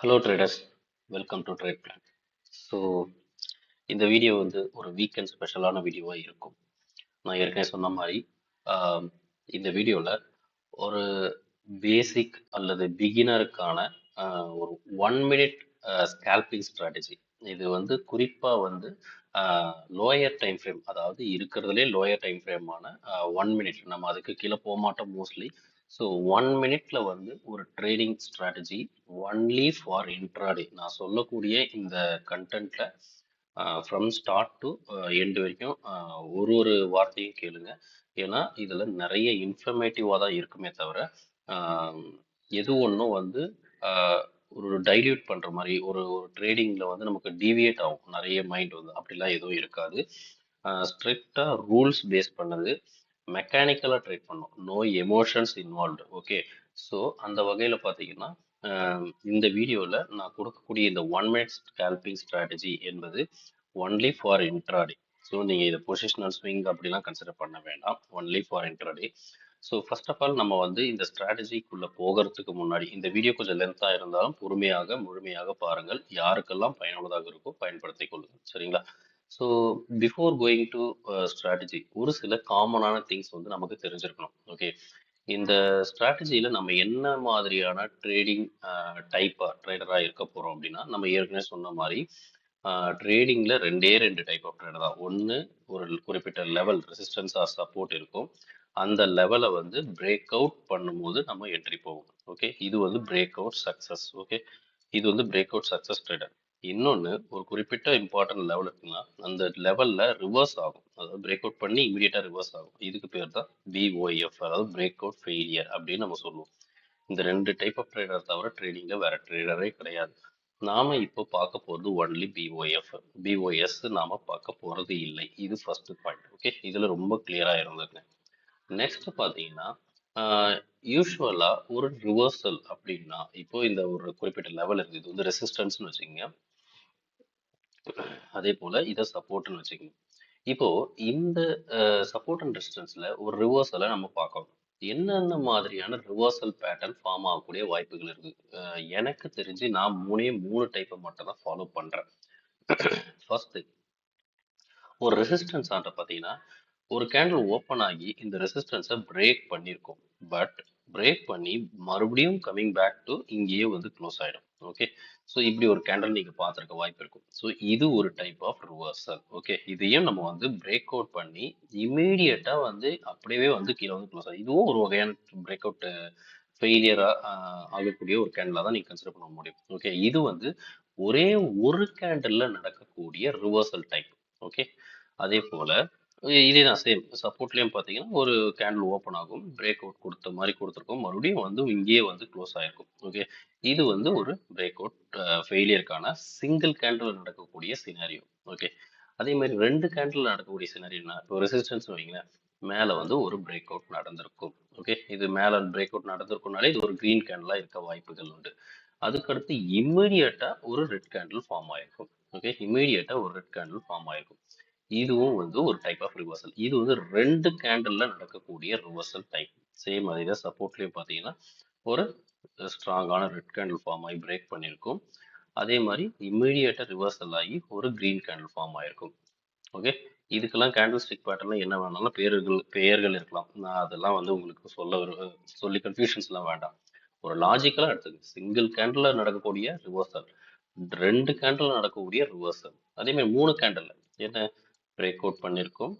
Hello traders, welcome to trade plan. So இந்த video வந்து ஒரு வீக்கெண்ட் ஸ்பெஷலான வீடியோவாக இருக்கும். நான் ஏற்கனவே சொன்ன மாதிரி ஆம், இந்த வீடியோவில் ஒரு பேசிக் அல்லது பிகினருக்கான ஒரு 1 மினிட் ஸ்கேல்பிங் ஸ்ட்ராட்டஜி. இது வந்து குறிப்பாக வந்து லோயர் டைம் ஃப்ரேம், அதாவது இருக்கிறதுலே லோயர் டைம் ஃப்ரேமான 1 மினிட், நம்ம அதுக்கு கீழே போக மாட்டோம் மோஸ்ட்லி. ஸோ 1 மினிட்ல வந்து ஒரு trading strategy only for intraday. நான் சொல்லக்கூடிய இந்த கண்டென்ட்ல ஃப்ரம் ஸ்டார்ட் டு எண்ட் வரைக்கும் ஒரு ஒரு வார்த்தையும் கேளுங்க. ஏன்னா இதில் நிறைய இன்ஃபர்மேட்டிவாக தான் இருக்குமே தவிர ஆஹ் எது ஒன்றும் வந்து ஒரு டைல்யூட் பண்ணுற மாதிரி ஒரு ஒரு ட்ரேடிங்கில் வந்து நமக்கு டீவியேட் ஆகும் நிறைய மைண்ட் வந்து, அப்படிலாம் எதுவும் இருக்காது. ஸ்ட்ரிக்டாக ரூல்ஸ் பேஸ் பண்ணது, மெக்கானிக்கலாக ட்ரேட் பண்ணோம், no emotions involved. Okay, so அந்த வகையில் பார்த்தீங்கன்னா இந்த வீடியோவில் நான் கொடுக்கக்கூடிய இந்த 1 மினிட் ஸ்கேல்பிங் ஸ்ட்ராட்டஜி என்பது ஒன்லி ஃபார் இன்ட்ராடே. ஸோ நீங்கள் இதை பொசிஷனல் ஸ்விங் அப்படிலாம் கன்சிடர் பண்ண வேண்டாம், only for intraday. So first of all நம்ம வந்து இந்த ஸ்ட்ராட்டஜிக்குள்ளே போகிறதுக்கு முன்னாடி இந்த வீடியோ கொஞ்சம் லென்த்தாக இருந்தாலும் பொறுமையாக முழுமையாக பாருங்கள். யாருக்கெல்லாம் பயனுள்ளதாக இருக்கோ பயன்படுத்திக் கொள்ளுங்கள், சரிங்களா? So before going to strategy, ஒரு சில காமனான திங்ஸ் வந்து நமக்கு தெரிஞ்சிருக்கணும். ஓகே, இந்த ஸ்ட்ராட்டஜியில் நம்ம என்ன மாதிரியான ட்ரேடிங் ட்ரேடராக இருக்க போகிறோம் அப்படின்னா, நம்ம ஏற்கனவே சொன்ன மாதிரி ட்ரேடிங்கில் ரெண்டு டைப் ஆஃப் ட்ரேடர் தான். ஒன்று, ஒரு குறிப்பிட்ட லெவல் ரெசிஸ்டன்ஸ் ஆர் சப்போர்ட் இருக்கும், அந்த லெவலை வந்து பிரேக் அவுட் பண்ணும்போது நம்ம என்ட்ரி போகும். ஓகே, இது வந்து பிரேக் அவுட் சக்ஸஸ். ஓகே, இது வந்து பிரேக் அவுட் சக்ஸஸ் ட்ரேடர். இன்னொன்று, ஒரு குறிப்பிட்ட இம்பார்ட்டன்ட் லெவல் இருக்குன்னா அந்த லெவலில் ரிவர்ஸ் ஆகும், அதாவது பிரேக் அவுட் பண்ணி இமீடியட்டாக ரிவர்ஸ் ஆகும். இதுக்கு பேர் தான் பிஓஎஃப், அதாவது பிரேக் அவுட் ஃபெயிலியர் அப்படின்னு நம்ம சொல்லுவோம். இந்த ரெண்டு டைப் ஆஃப் ட்ரேடர் தவிர ட்ரேடிங்கில் வேற ட்ரேடரே கிடையாது. நாம இப்போ பார்க்க போகிறது ஒன்லி பிஓஎஃப். பிஓஎஸ் நாம பார்க்க போகிறது இல்லை. இது ஃபர்ஸ்ட் பாயிண்ட். ஓகே, இதில் ரொம்ப கிளியராக இருந்துங்க. நெக்ஸ்ட் பார்த்தீங்கன்னா யூஸ்வலாக ஒரு ரிவர்சல் அப்படின்னா, இப்போ இந்த ஒரு குறிப்பிட்ட லெவல் இருக்குது, இது வந்து ரெசிஸ்டன்ஸ்னு வச்சுக்கோங்க, அதே போல் இதை சப்போர்ட்னு வச்சுக்கோங்க. இப்போ இந்த சப்போர்ட் அண்ட் ரெசிஸ்டன்ஸில் ஒரு ரிவர்சலை நம்ம பார்க்கணும். என்னென்ன மாதிரியான ரிவர்சல் பேட்டர்ன் ஃபார்ம் ஆகக்கூடிய வாய்ப்புகள் இருக்குது? எனக்கு தெரிஞ்சு நான் மூணு டைப்பை மட்டும் தான் ஃபாலோ பண்ணுறேன். ஃபர்ஸ்ட், ஒரு ரெசிஸ்டன்ஸ் ஆண்ட பார்த்தீங்கன்னா, ஒரு கேண்டில் ஓப்பன் ஆகி இந்த ரெசிஸ்டன்ஸை பிரேக் பண்ணியிருக்கோம், பட் பிரேக் பண்ணி மறுபடியும் கம்மிங் பேக் டு இங்கேயே வந்து க்ளோஸ் ஆகிடும். ஓகே, ஸோ இப்படி ஒரு கேண்டில் நீங்கள் பார்த்துருக்க வாய்ப்பு இருக்கும். ஸோ இது ஒரு டைப் ஆஃப் ரிவர்சல். ஓகே, இதையும் நம்ம வந்து பிரேக் அவுட் பண்ணி இமீடியட்டாக வந்து அப்படியே வந்து கீழே வந்து க்ளோஸ் ஆகும். இதுவும் ஒரு வகையான பிரேக் அவுட் ஃபெயிலியராக ஆகக்கூடிய ஒரு கேண்டிலாக தான் நீங்கள் கன்சிடர் பண்ண முடியும். ஓகே, இது வந்து ஒரே ஒரு கேண்டிலில் நடக்கக்கூடிய ரிவர்சல் டைப். ஓகே, அதே போல் இதே தான் சேம் சப்போர்ட்லேயும் பார்த்தீங்கன்னா ஒரு கேண்டில் ஓப்பன் ஆகும், பிரேக் அவுட் கொடுத்த மாதிரி கொடுத்துருக்கோம், மறுபடியும் வந்து இங்கேயே வந்து க்ளோஸ் ஆகிருக்கும். ஓகே, இது வந்து ஒரு பிரேக் அவுட் ஃபெயிலியருக்கான சிங்கிள் கேண்டில் நடக்கக்கூடிய சினாரியோ. ஓகே, அதே மாதிரி ரெண்டு கேண்டில் நடக்கக்கூடிய சினாரியோனா, இப்போ ரெசிஸ்டன்ஸ் வைங்களேன், மேலே வந்து ஒரு பிரேக் அவுட் நடந்திருக்கும். ஓகே, இது மேலே பிரேக் அவுட் நடந்திருக்கும்னாலே இது ஒரு க்ரீன் கேண்டிலாக இருக்க வாய்ப்புகள் உண்டு. அதுக்கடுத்து இம்மிடியட்டாக ஒரு ரெட் கேண்டில் ஃபார்ம் ஆயிருக்கும். ஓகே, இம்மிடியட்டாக ஒரு ரெட் கேண்டில் ஃபார்ம் ஆயிருக்கும். இதுவும் வந்து ஒரு டைப் ஆஃப் ரிவர்சல். இது வந்து ரெண்டு கேண்டில்ல நடக்கக்கூடிய ரிவர்சல் டைப். சேம் அதே தான் சப்போர்ட்லேயும் பார்த்தீங்கன்னா ஒரு ஸ்ட்ராங்கான ரெட் கேண்டில் ஃபார்ம் ஆகி பிரேக் பண்ணியிருக்கும், அதே மாதிரி இம்மிடியேட்டாக ரிவர்சல் ஆகி ஒரு கிரீன் கேண்டில் ஃபார்ம் ஆயிருக்கும். ஓகே, இதுக்கெல்லாம் கேண்டில் ஸ்டிக் பேட்டர்ல என்ன வேணாலும் பெயர்கள் இருக்கலாம். நான் அதெல்லாம் வந்து உங்களுக்கு சொல்லி கன்ஃபியூஷன்ஸ்லாம் வேண்டாம். ஒரு லாஜிக்கலாக எடுத்துங்க, சிங்கிள் கேண்டில் நடக்கக்கூடிய ரிவர்சல், ரெண்டு கேண்டில் நடக்கக்கூடிய ரிவர்சல், அதே மாதிரி மூணு கேண்டில் என்ன பிரேக் அவுட் பண்ணியிருக்கோம்.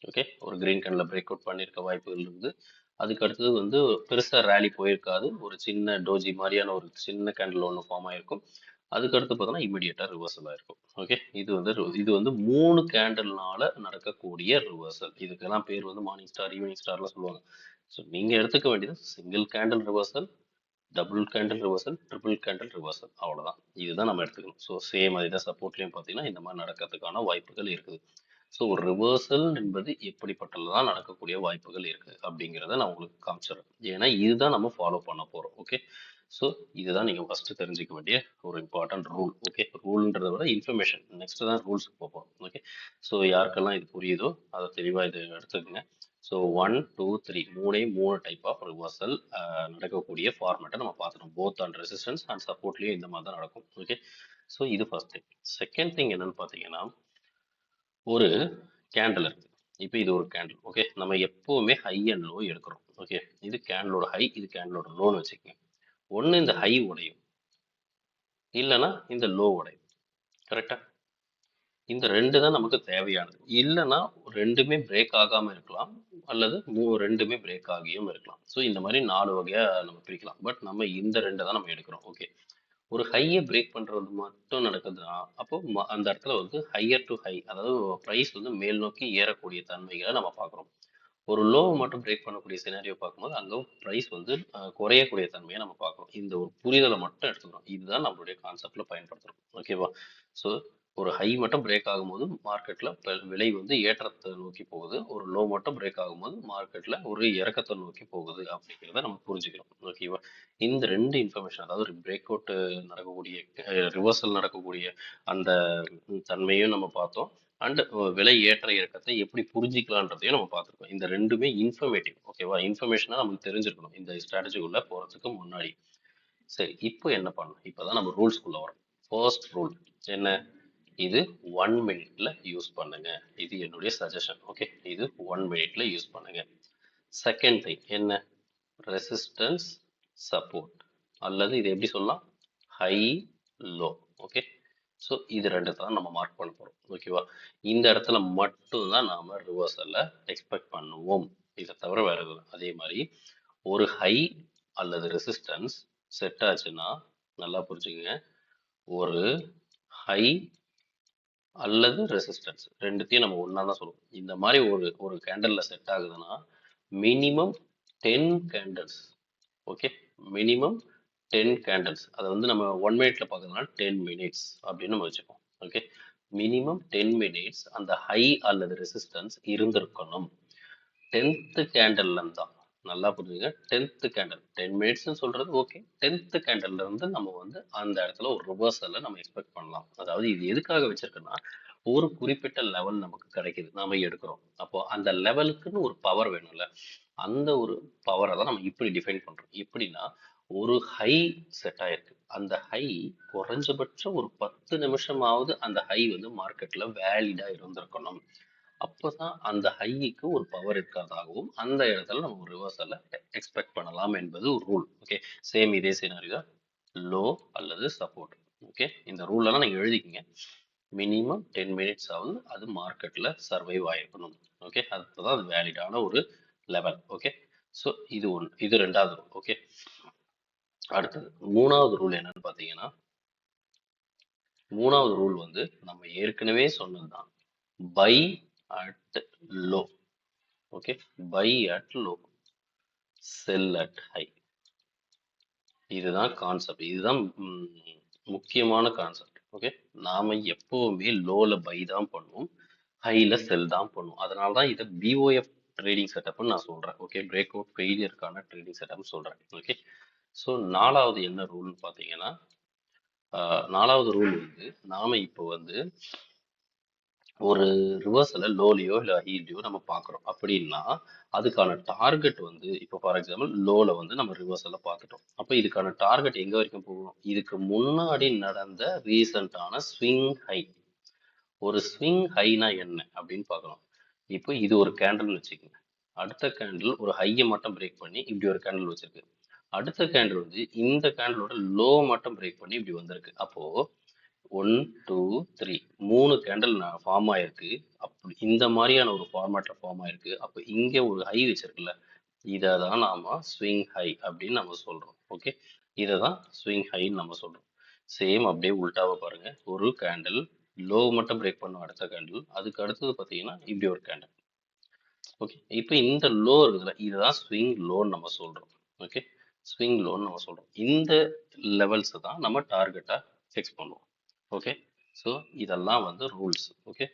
ஓகே, ஒரு கிரீன் கேண்டில் பிரேக் அவுட் பண்ணியிருக்க வாய்ப்புகள் இருக்குது. அதுக்கு அடுத்தது வந்து பெருசாக ரேலி போயிருக்காது, ஒரு சின்ன டோஜி மாதிரியான ஒரு சின்ன கேண்டில் ஒன்று ஃபார்ம் ஆயிருக்கும். அதுக்கடுத்து பார்த்தோன்னா இமீடியட்டாக ரிவர்சல் ஆயிருக்கும். ஓகே, இது வந்து மூணு கேண்டில்னால நடக்கக்கூடிய ரிவர்சல். இதுக்கெல்லாம் பேர் வந்து மார்னிங் ஸ்டார், ஈவினிங் ஸ்டார்லாம் சொல்லுவாங்க. ஸோ நீங்கள் எடுத்துக்க வேண்டியது single candle reversal, double candle reversal, triple candle reversal, அவ்வளோதான். இதுதான் நம்ம எடுத்துக்கணும். ஸோ சேம் அதே தான் சப்போர்ட்லேயும் பார்த்தீங்கன்னா இந்த மாதிரி நடக்கிறதுக்கான வாய்ப்புகள் இருக்குது. ஸோ ஒரு ரிவர்சல் என்பது எப்படிப்பட்டதான் நடக்கக்கூடிய வாய்ப்புகள் இருக்குது அப்படிங்கிறத நான் உங்களுக்கு காமிச்சிடுறேன். ஏன்னா இதுதான் நம்ம ஃபாலோ பண்ண போகிறோம். ஓகே, ஸோ இதுதான் நீங்கள் ஃபஸ்ட்டு தெரிஞ்சிக்க வேண்டிய ஒரு இம்பார்ட்டன்ட் ரூல். ஓகே, ரூல்ன்றதை விட இன்ஃபர்மேஷன், நெக்ஸ்ட் தான் ரூல்ஸுக்கு போகிறோம். ஓகே, ஸோ யாருக்கெல்லாம் இது புரியுதோ அதை தெளிவாக இது எடுத்துக்கோங்க. ஸோ 1 2 3 மூணு டைப் ஆஃப் ரிவர்சல் நடக்கக்கூடிய ஃபார்மேட்டை நம்ம பார்த்துட்டோம். போத் ஆன் ரெசிஸ்டன்ஸ் அண்ட் சப்போர்ட்லேயும் இந்த மாதிரி தான் நடக்கும். ஓகே, ஸோ இது ஃபர்ஸ்ட் திங். செகண்ட் திங் என்னன்னு பார்த்தீங்கன்னா, ஒரு கேண்டில் இருக்கு. இப்போ இது ஒரு கேண்டில். ஓகே, நம்ம எப்பவுமே ஹை அண்ட் லோ எடுக்கிறோம். ஓகே, இது கேண்டிலோட ஹை, இது கேண்டிலோட லோன்னு வச்சுக்கோங்க. ஒன்று இந்த ஹை உடையும், இல்லைன்னா இந்த லோ உடையும். கரெக்டா? இந்த ரெண்டு தான் நமக்கு தேவையானது. இல்லைன்னா ரெண்டுமே பிரேக் ஆகாம இருக்கலாம், அல்லது ரெண்டுமே பிரேக் ஆகியும் இருக்கலாம். ஸோ இந்த மாதிரி 4 வகையா நம்ம பிரிக்கலாம். பட் நம்ம இந்த ரெண்டு தான் நம்ம எடுக்கிறோம். ஓகே, ஒரு ஹையை பிரேக் பண்றது மட்டும் நடக்குதுன்னா, அப்போ அந்த இடத்துல வந்து ஹையர் டு ஹை, அதாவது ப்ரைஸ் வந்து மேல் நோக்கி ஏறக்கூடிய தன்மைகளை நம்ம பார்க்குறோம். ஒரு லோ மட்டும் பிரேக் பண்ணக்கூடிய சினாரியோ பார்க்கும்போது அங்கே ப்ரைஸ் வந்து குறையக்கூடிய தன்மையை நம்ம பார்க்குறோம். இந்த ஒரு புரிதலை மட்டும் எடுத்துக்கிறோம். இதுதான் நம்மளுடைய கான்செப்ட்ல பயன்படுத்துறோம். ஓகேவா? ஸோ ஒரு ஹை மட்டும் பிரேக் ஆகும்போது மார்க்கெட்ல விலை வந்து ஏற்றத்தை நோக்கி போகுது, ஒரு லோ மட்டும் பிரேக் ஆகும்போது மார்க்கெட்ல ஒரு இறக்கத்தை நோக்கி போகுது அப்படிங்கிறத நம்ம புரிஞ்சுக்கிறோம். ஓகேவா? இந்த ரெண்டு இன்ஃபர்மேஷன், அதாவது பிரேக் அவுட் நடக்கக்கூடிய, ரிவர்சல் நடக்கக்கூடிய அந்த தன்மையும் நம்ம பார்த்தோம். அண்ட் விலை ஏற்ற இறக்கத்தை எப்படி புரிஞ்சிக்கலான்றதையும் நம்ம பார்த்துருக்கோம். இந்த ரெண்டுமே இன்ஃபர்மேட்டிவ். ஓகேவா? இன்ஃபர்மேஷனாக நமக்கு தெரிஞ்சிருக்கணும் இந்த ஸ்ட்ராட்டஜிக்குள்ள போகிறதுக்கு முன்னாடி. சரி, இப்போ என்ன பண்ணணும்? இப்போதான் நம்ம ரூல்ஸ்குள்ள வரோம். ஃபர்ஸ்ட் ரூல் என்ன? இது 1 மினிட்ல யூஸ் பண்ணுங்க. இது என்னுடைய சஜஷன். ஓகே, இது 1 மினிட்ல யூஸ் பண்ணுங்க. செகண்ட் திங் என்ன? ரெசிஸ்டன்ஸ், சப்போர்ட், அல்லது இது எப்படி சொல்லலாம்? High, low. ஓகே, ஸோ இது ரெண்டு தான் நம்ம மார்க் பண்ண போகிறோம். ஓகேவா? இந்த இடத்துல மட்டும்தான் நாம் ரிவர்சலை எக்ஸ்பெக்ட் பண்ணுவோம். இதை தவிர வேறு எதுவும். அதே மாதிரி ஒரு ஹை அல்லது ரெசிஸ்டன்ஸ் செட் ஆச்சுன்னா நல்லா புரிஞ்சுக்கங்க, ஒரு ஹை அல்லது ரெசிஸ்டன்ஸ் ரெண்டுத்தையும் நம்ம ஒன்றா தான் சொல்லுவோம். இந்த மாதிரி ஒரு கேண்டலில் செட் ஆகுதுன்னா minimum 10 candles. Okay, minimum 10 candles. அதை வந்து நம்ம 1 மினிட்ல பார்க்கறதுனால 10 மினிட்ஸ் அப்படின்னு நம்ம வச்சுப்போம். ஓகே, மினிமம் 10 மினிட்ஸ் அந்த ஹை அல்லது ரெசிஸ்டன்ஸ் இருந்திருக்கணும். 10th கேண்டல்ல தான், நல்லா புரிஞ்சுங்க, 10th கேண்டல், 10 மினிட்ஸ்னு சொல்றது ஓகே, 10th கேண்டல்ல இருந்து நம்ம வந்து அந்த இடத்துல ஒரு ரிவர்சலை நம்ம எக்ஸ்பெக்ட் பண்ணலாம். அதாவது இது எதுக்காக வச்சிருக்குன்னா, ஒரு குறிப்பிட்ட லெவல் நமக்கு கிடைக்குது, நாம எடுக்கிறோம். அப்போ அந்த லெவலுக்குன்னு ஒரு பவர் வேணும்ல, அந்த ஒரு பவரை தான் நம்ம இப்படி டிஃபைன் பண்றோம். எப்படின்னா, ஒரு ஹை செட் ஆயிருக்கு, அந்த ஹை குறைஞ்சபட்சம் ஒரு 10 நிமிஷமாவது அந்த ஹை வந்து மார்க்கெட்ல வேலிடா இருந்திருக்கணும். அப்போதான் அந்த ஹைக்கு ஒரு பவர் இருக்கிறதாகவும் அந்த இடத்துல நம்ம ஒரு ரிவர்சலை எக்ஸ்பெக்ட் பண்ணலாம் என்பது ஒரு ரூல். ஓகே, சேம் இதே சினாரியோ லோ அல்லது சப்போர்ட். ஓகே, இந்த ரூல் எல்லாம் நீங்க எழுதிக்கிங்க. மினிமம் 10 மினிட்ஸ் ஆகுது அது மார்க்கெட்ல சர்வைவ் ஆயிருக்கணும். ஓகே, அதுதான் அது வேலிடான ஒரு லெவல். ஓகே, ஸோ இது ஒன்று, இது ரெண்டாவது ரூல். ஓகே, அடுத்தது மூணாவது ரூல் என்னன்னு பார்த்தீங்கன்னா, மூணாவது ரூல் வந்து நம்ம ஏற்கனவே சொன்னதுதான், by at low. Okay, by at low, sell at high. இதுதான் கான்செப்ட், இதுதான் முக்கியமான கான்செப்ட். ஓகே, நாம எப்பவுமே லோல பை தான் பண்ணுவோம், ஹைல செல் தான் பண்ணுவோம். அதனால தான் இதை பிஓஎஃப் ட்ரேடிங் செட்டப்னு நான் சொல்றேன். ஓகே, பிரேக் அவுட் ஃபெயிலியருக்கான ட்ரேடிங் செட்டப்னு சொல்றேன். ஓகே, ஸோ நாலாவது என்ன ரூல்னு பார்த்தீங்கன்னா, நாலாவது ரூல் வந்து நாம இப்போ வந்து ஒரு ரிவர்சலை லோலையோ இல்லை ஹைலையோ நம்ம பார்க்குறோம் அப்படின்னா, அதுக்கான டார்கெட் வந்து இப்போ ஃபார் எக்ஸாம்பிள் லோல வந்து நம்ம ரிவர்சலை பார்த்துட்டோம். அப்போ இதுக்கான டார்கெட் எங்க வரைக்கும் போகணும்? இதுக்கு முன்னாடி நடந்த ரீசண்டான ஸ்விங் ஹை. ஒரு ஸ்விங் ஹைனா என்ன அப்படின்னு பார்க்கணும். இப்போ இது ஒரு கேண்டில் வச்சுக்கோங்க. அடுத்த கேண்டில் ஒரு ஹையை மட்டும் பிரேக் பண்ணி இப்படி ஒரு கேண்டில் வச்சிருக்கு. அடுத்த கேண்டில் வந்து இந்த கேண்டிலோட லோ மட்டும் பிரேக் பண்ணி இப்படி வந்திருக்கு. அப்போ 1 2 3 மூணு கேண்டில் ஃபார்ம் ஆயிருக்கு. அப்படி இந்த மாதிரியான ஒரு ஃபார்மேட்ல ஃபார்ம் ஆயிருக்கு. அப்போ இங்க ஒரு ஹை வச்சிருக்குல்ல, இதை தான் நாம ஸ்விங் ஹை அப்படின்னு நம்ம சொல்றோம். ஓகே, இதை தான் ஸ்விங் ஹைன்னு நம்ம சொல்றோம். சேம் அப்படியே உல்டாவை பாருங்க. ஒரு கேண்டில் லோ மட்டும் பிரேக் பண்ணும் அடுத்த கேண்டில், அதுக்கு அடுத்தது பார்த்தீங்கன்னா இப்படி ஒரு கேண்டில். ஓகே, இப்போ இந்த லோ இருக்குதுல, இதுதான் ஸ்விங் லோன்னு நம்ம சொல்றோம். ஓகே, ஸ்விங் லோன்னு நம்ம சொல்றோம். இந்த லெவல்ஸ் தான் நம்ம டார்கெட்டா ஃபிக்ஸ் பண்ணுவோம். ஓகே, ஸோ இதெல்லாம் வந்து ரூல்ஸ். ஓகே,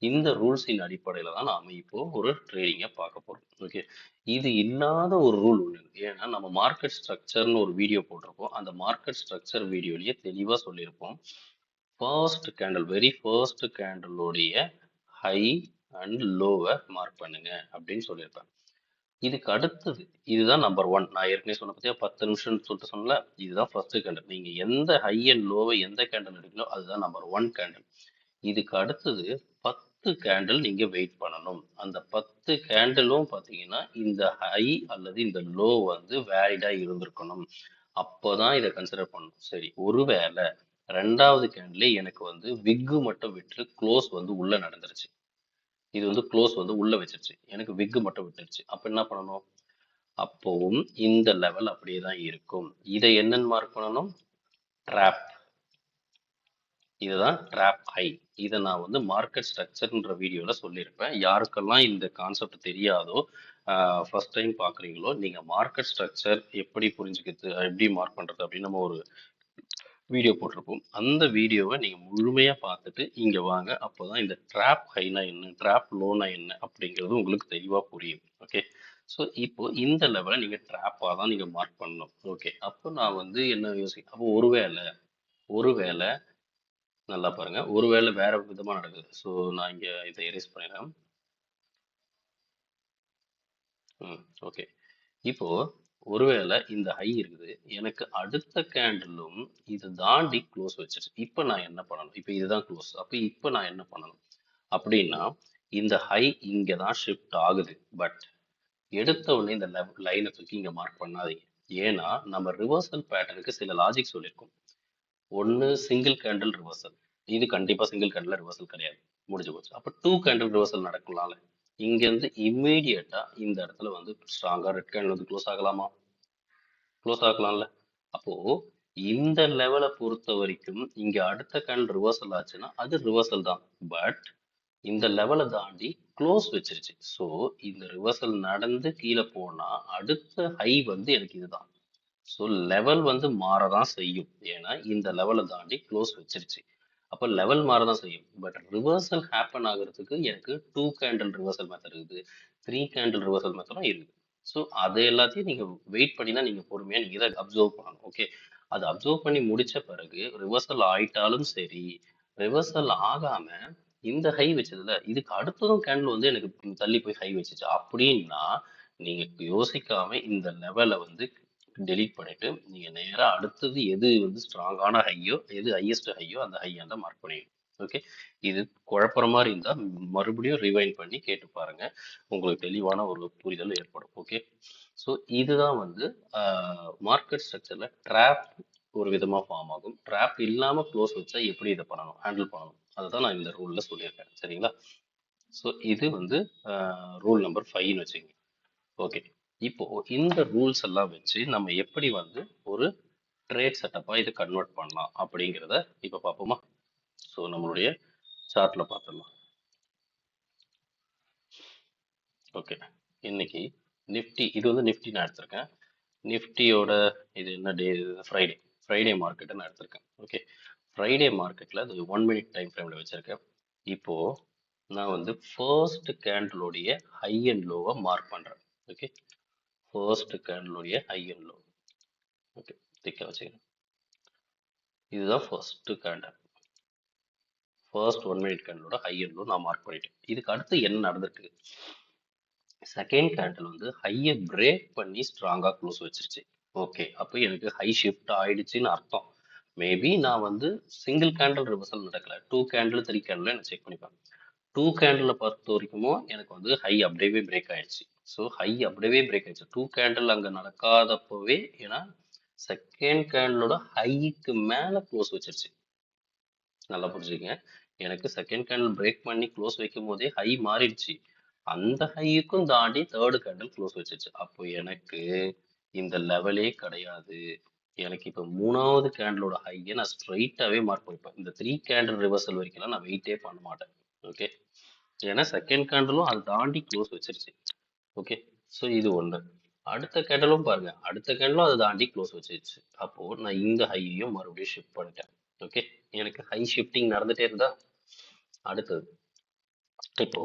இந்த ரூல்ஸின் அடிப்படையில் தான் நாம இப்போ ஒரு ட்ரேடிங்கை பார்க்க போறோம். ஓகே, இது இல்லாத ஒரு ரூல் ஒன்று இருக்கு. ஏன்னா நம்ம மார்க்கெட் ஸ்ட்ரக்சர்னு ஒரு வீடியோ போட்டிருப்போம். அந்த மார்க்கெட் ஸ்ட்ரக்சர் வீடியோலயே தெளிவாக சொல்லியிருப்போம். ஃபர்ஸ்ட் கேண்டில், வெரி ஃபர்ஸ்ட் கேண்டிலோடைய ஹை அண்ட் லோவை மார்க் பண்ணுங்க அப்படின்னு சொல்லியிருப்பேன். இதுக்கு அடுத்தது இதுதான் நம்பர் ஒன். நான் ஏற்கனவே சொன்ன பத்தியா 10 நிமிஷம்னு சொல்லிட்டு சொன்னல, இதுதான் ஃபர்ஸ்ட் கேண்டில். நீங்க எந்த ஹை அண்ட் லோவை எந்த கேண்டில் எடுக்கீங்களோ அதுதான் நம்பர் ஒன் கேண்டில். இதுக்கு அடுத்தது 10 கேண்டில் நீங்க வெயிட் பண்ணணும். அந்த 10 கேண்டிலும் பார்த்தீங்கன்னா இந்த ஹை அல்லது இந்த லோ வந்து வேலிடா இருந்திருக்கணும். அப்போதான் இதை கன்சிடர் பண்ணணும். சரி, ஒருவேளை ரெண்டாவது கேண்டிலே எனக்கு வந்து விக்கு மட்டும் விட்டு க்ளோஸ் வந்து உள்ள நடந்துருச்சு. இது வந்து க்ளோஸ் வந்து உள்ள வச்சிருச்சு, எனக்கு விக்கு மட்டும் விட்டுருச்சு. அப்ப என்ன பண்ணணும்? அப்போவும் இந்த லெவல் அப்படியே தான் இருக்கும். இதை என்னன்னு மார்க் பண்ணணும்? ட்ராப். இதுதான் ட்ராப் ஹை. இதை நான் வந்து மார்க்கெட் ஸ்ட்ரக்சர்ன்ற வீடியோவில் சொல்லியிருப்பேன். யாருக்கெல்லாம் இந்த கான்செப்ட் தெரியாதோ, ஃபர்ஸ்ட் டைம் பார்க்குறீங்களோ, நீங்கள் மார்க்கெட் ஸ்ட்ரக்சர் எப்படி புரிஞ்சுக்கிறது, எப்படி மார்க் பண்ணுறது அப்படின்னு நம்ம ஒரு வீடியோ போட்டிருப்போம். அந்த வீடியோவை நீங்கள் முழுமையாக பார்த்துட்டு இங்கே வாங்க. அப்போ தான் இந்த ட்ராப் ஹைனா என்ன, ட்ராப் லோனா என்ன அப்படிங்கிறது உங்களுக்கு தெளிவாக புரியும். ஓகே, ஸோ இப்போ இந்த லெவலை நீங்கள் ட்ராப்பாக தான் நீங்கள் மார்க் பண்ணணும். ஓகே, அப்போ நான் வந்து என்ன யோசிக்கிறேன், அப்போ ஒருவேளை நல்லா பாருங்க, ஒருவேளை வேற விதமாக நடக்குது. ஸோ நான் இங்கே இதை எரேஸ் பண்ணிடுறேன். ஓகே, இப்போ ஒருவேளை இந்த ஹை இருக்குது, எனக்கு அடுத்த கேண்டிலும் இது தாண்டி க்ளோஸ் வச்சிருச்சு. இப்போ நான் என்ன பண்ணணும்? இப்போ இதுதான் க்ளோஸ். அப்போ இப்போ நான் என்ன பண்ணணும் அப்படின்னா, இந்த ஹை இங்கே தான் ஷிஃப்ட் ஆகுது. பட் எடுத்த உடனே இந்த லைனை தூக்கி இங்கே மார்க் பண்ணாதீங்க. ஏன்னா நம்ம ரிவர்சல் பேட்டர்னுக்கு சில லாஜிக் சொல்லியிருக்கோம். ஒன்று சிங்கிள் கேண்டில் ரிவர்சல். இது கண்டிப்பாக சிங்கிள் கேண்டில் ரிவர்சல் கிடையாது, முடிஞ்சு போச்சு. அப்போ 2 கேண்டில் ரிவர்சல் நடக்கலாம்ல. இங்கேருந்து இம்மீடியட்டாக இந்த இடத்துல வந்து ஸ்ட்ராங்காக ரெட் கேண்டில் வந்து க்ளோஸ் ஆகலாமா? க்ளோஸ் ஆகலாம்ல. அப்போ இந்த லெவலை பொறுத்த வரைக்கும் இங்க அடுத்த கேண்டில் ரிவர்சல் ஆச்சுன்னா அது ரிவர்சல் தான். பட் இந்த லெவலை தாண்டி க்ளோஸ் வச்சிருச்சு. ஸோ இந்த ரிவர்சல் நடந்து கீழே போனா அடுத்த ஹை வந்து எனக்கு இதுதான். ஸோ லெவல் வந்து மாறதான் செய்யும். ஏன்னா இந்த லெவலை தாண்டி க்ளோஸ் வச்சிருச்சு. அப்போ லெவல் மாறதான் செய்யும். பட் ரிவர்சல் ஹேப்பன் ஆகுறதுக்கு எனக்கு 2 கேண்டில் ரிவர்சல் மெத்தட் இருக்குது, 3 கேண்டில் ரிவர்சல் மெத்தடும் இருக்குது. ஸோ அது எல்லாத்தையும் நீங்க வெயிட் பண்ணி தான் நீங்க பொறுமையா நீங்க இதை அப்சர்வ் பண்ணணும். ஓகே, அது அப்சர்வ் பண்ணி முடிச்ச பிறகு ரிவர்சல் ஆயிட்டாலும் சரி, ரிவர்சல் ஆகாம இந்த ஹை வச்சதுல இதுக்கு அடுத்ததும் கேண்டில் வந்து எனக்கு தள்ளி போய் ஹை வச்சுச்சு அப்படின்னா, நீங்க யோசிக்காம இந்த லெவலை வந்து டெலீட் பண்ணிட்டு நீங்க நேரா அடுத்தது எது வந்து ஸ்ட்ராங்கான ஹையோ, எது ஹையஸ்ட் ஹையோ அந்த ஹையாண்ட மார்க் பண்ணிடணும். ஓகே, இது குழப்பற மாதிரி இருந்தா மறுபடியும் ரிவைண்ட் பண்ணி கேட்டு பாருங்க, உங்களுக்கு தெளிவான ஒரு புரிதல் ஏற்படும். ஓகே, ஸோ இதுதான் வந்து மார்க்கெட் ஸ்ட்ரக்சர்ல ட்ராப் ஒரு விதமா ஃபார்ம் ஆகும். ட்ராப் இல்லாம க்ளோஸ் வச்சா எப்படி இதை பண்ணணும், ஹேண்டில் பண்ணணும், அதை தான் நான் இந்த ரூல்ல சொல்லியிருக்கேன். சரிங்களா? ஸோ இது வந்து ரூல் நம்பர் 5ன்னு வச்சுக்கோங்க. ஓகே, இப்போ இந்த ரூல்ஸ் எல்லாம் வச்சு நம்ம எப்படி வந்து ஒரு ட்ரேட் செட்டப்பா இதை கன்வெர்ட் பண்ணலாம் அப்படிங்கிறத இப்போ பார்ப்போமா? ஸோ நம்மளுடைய சார்ட்ல பார்த்துடலாம். ஓகே, இன்னைக்கு நிஃப்டி, இது வந்து நிஃப்டி நான் எடுத்திருக்கேன். நிஃப்டியோட இது என்ன டே? ஃப்ரைடே மார்க்கெட்டை நான் எடுத்திருக்கேன். ஓகே, ஃப்ரைடே மார்க்கெட்டில் அது 1 மினிட் டைம் ஃப்ரேமில் வச்சுருக்கேன். இப்போது நான் வந்து ஃபர்ஸ்ட் கேண்டிலோடைய ஹை அண்ட் லோவை மார்க் பண்ணுறேன். ஓகே, ஃபர்ஸ்ட் கேண்டிலோடைய ஹை அண்ட் லோ. ஓகே, திக்காக வச்சுக்கிறேன். இதுதான் ஃபர்ஸ்ட் கேண்டில், ஃபர்ஸ்ட் 1 மினிட் கேண்டிலோட ஹை அண்ட் லோ நான் மார்க் பண்ணிட்டேன். இதுக்கு அடுத்து என்ன நடந்திருக்கு? செகண்ட் கேண்டில் வந்து ஹையை பிரேக் பண்ணி ஸ்ட்ராங்காக க்ளோஸ் வச்சிருச்சு. ஓகே, அப்போ எனக்கு ஹை ஷிஃப்ட் ஆயிடுச்சுன்னு அர்த்தம். மேபி நான் வந்து சிங்கிள் கேண்டில் ரிவர்சல் நடக்கல, 2 கேண்டில் 3 கேண்டில் எனக்கு செக் பண்ணிப்பேன். 2 கேண்டில் பொறுத்த வரைக்கும் எனக்கு வந்து ஹை அப்படியே பிரேக் ஆயிடுச்சு. ஸோ ஹை அப்படியே பிரேக் ஆயிடுச்சு 2 கேண்டில் அங்கே நடக்காதப்பவே. ஏன்னா செகண்ட் கேண்டிலோட ஹைக்கு மேலே க்ளோஸ் வச்சிருச்சு. நல்லா புரிஞ்சுக்கங்க, எனக்கு செகண்ட் கேண்டில் பிரேக் பண்ணி க்ளோஸ் வைக்கும் போதே ஹை மாறிடுச்சு. அந்த ஹைக்கும் தாண்டி தேர்டு கேண்டில் க்ளோஸ் வச்சிருச்சு. அப்போ எனக்கு இந்த லெவலே கிடையாது. எனக்கு இப்போ மூணாவது கேண்டிலோட ஹையை நான் ஸ்ட்ரைட்டாகவே மார்க் பண்ணிப்பேன். இந்த 3 கேண்டில் ரிவர்சல் வரைக்கும்லாம் நான் வெயிட்டே பண்ண மாட்டேன். ஓகே, ஏன்னா செகண்ட் கேண்டிலும் அதை தாண்டி க்ளோஸ் வச்சிருச்சு. ஓகே, ஸோ இது ஒன்று. அடுத்த கேண்டிலும் பாருங்க, அடுத்த கேண்டிலும் அதை தாண்டி க்ளோஸ் வச்சிருச்சு. அப்போ நான் இந்த ஹையையும் மறுபடியும் ஷிஃப்ட் பண்ணிட்டேன். ஓகே, எனக்கு ஹை ஷிஃப்டிங் நடந்துட்டே இருந்தா அடுத்தது இப்போ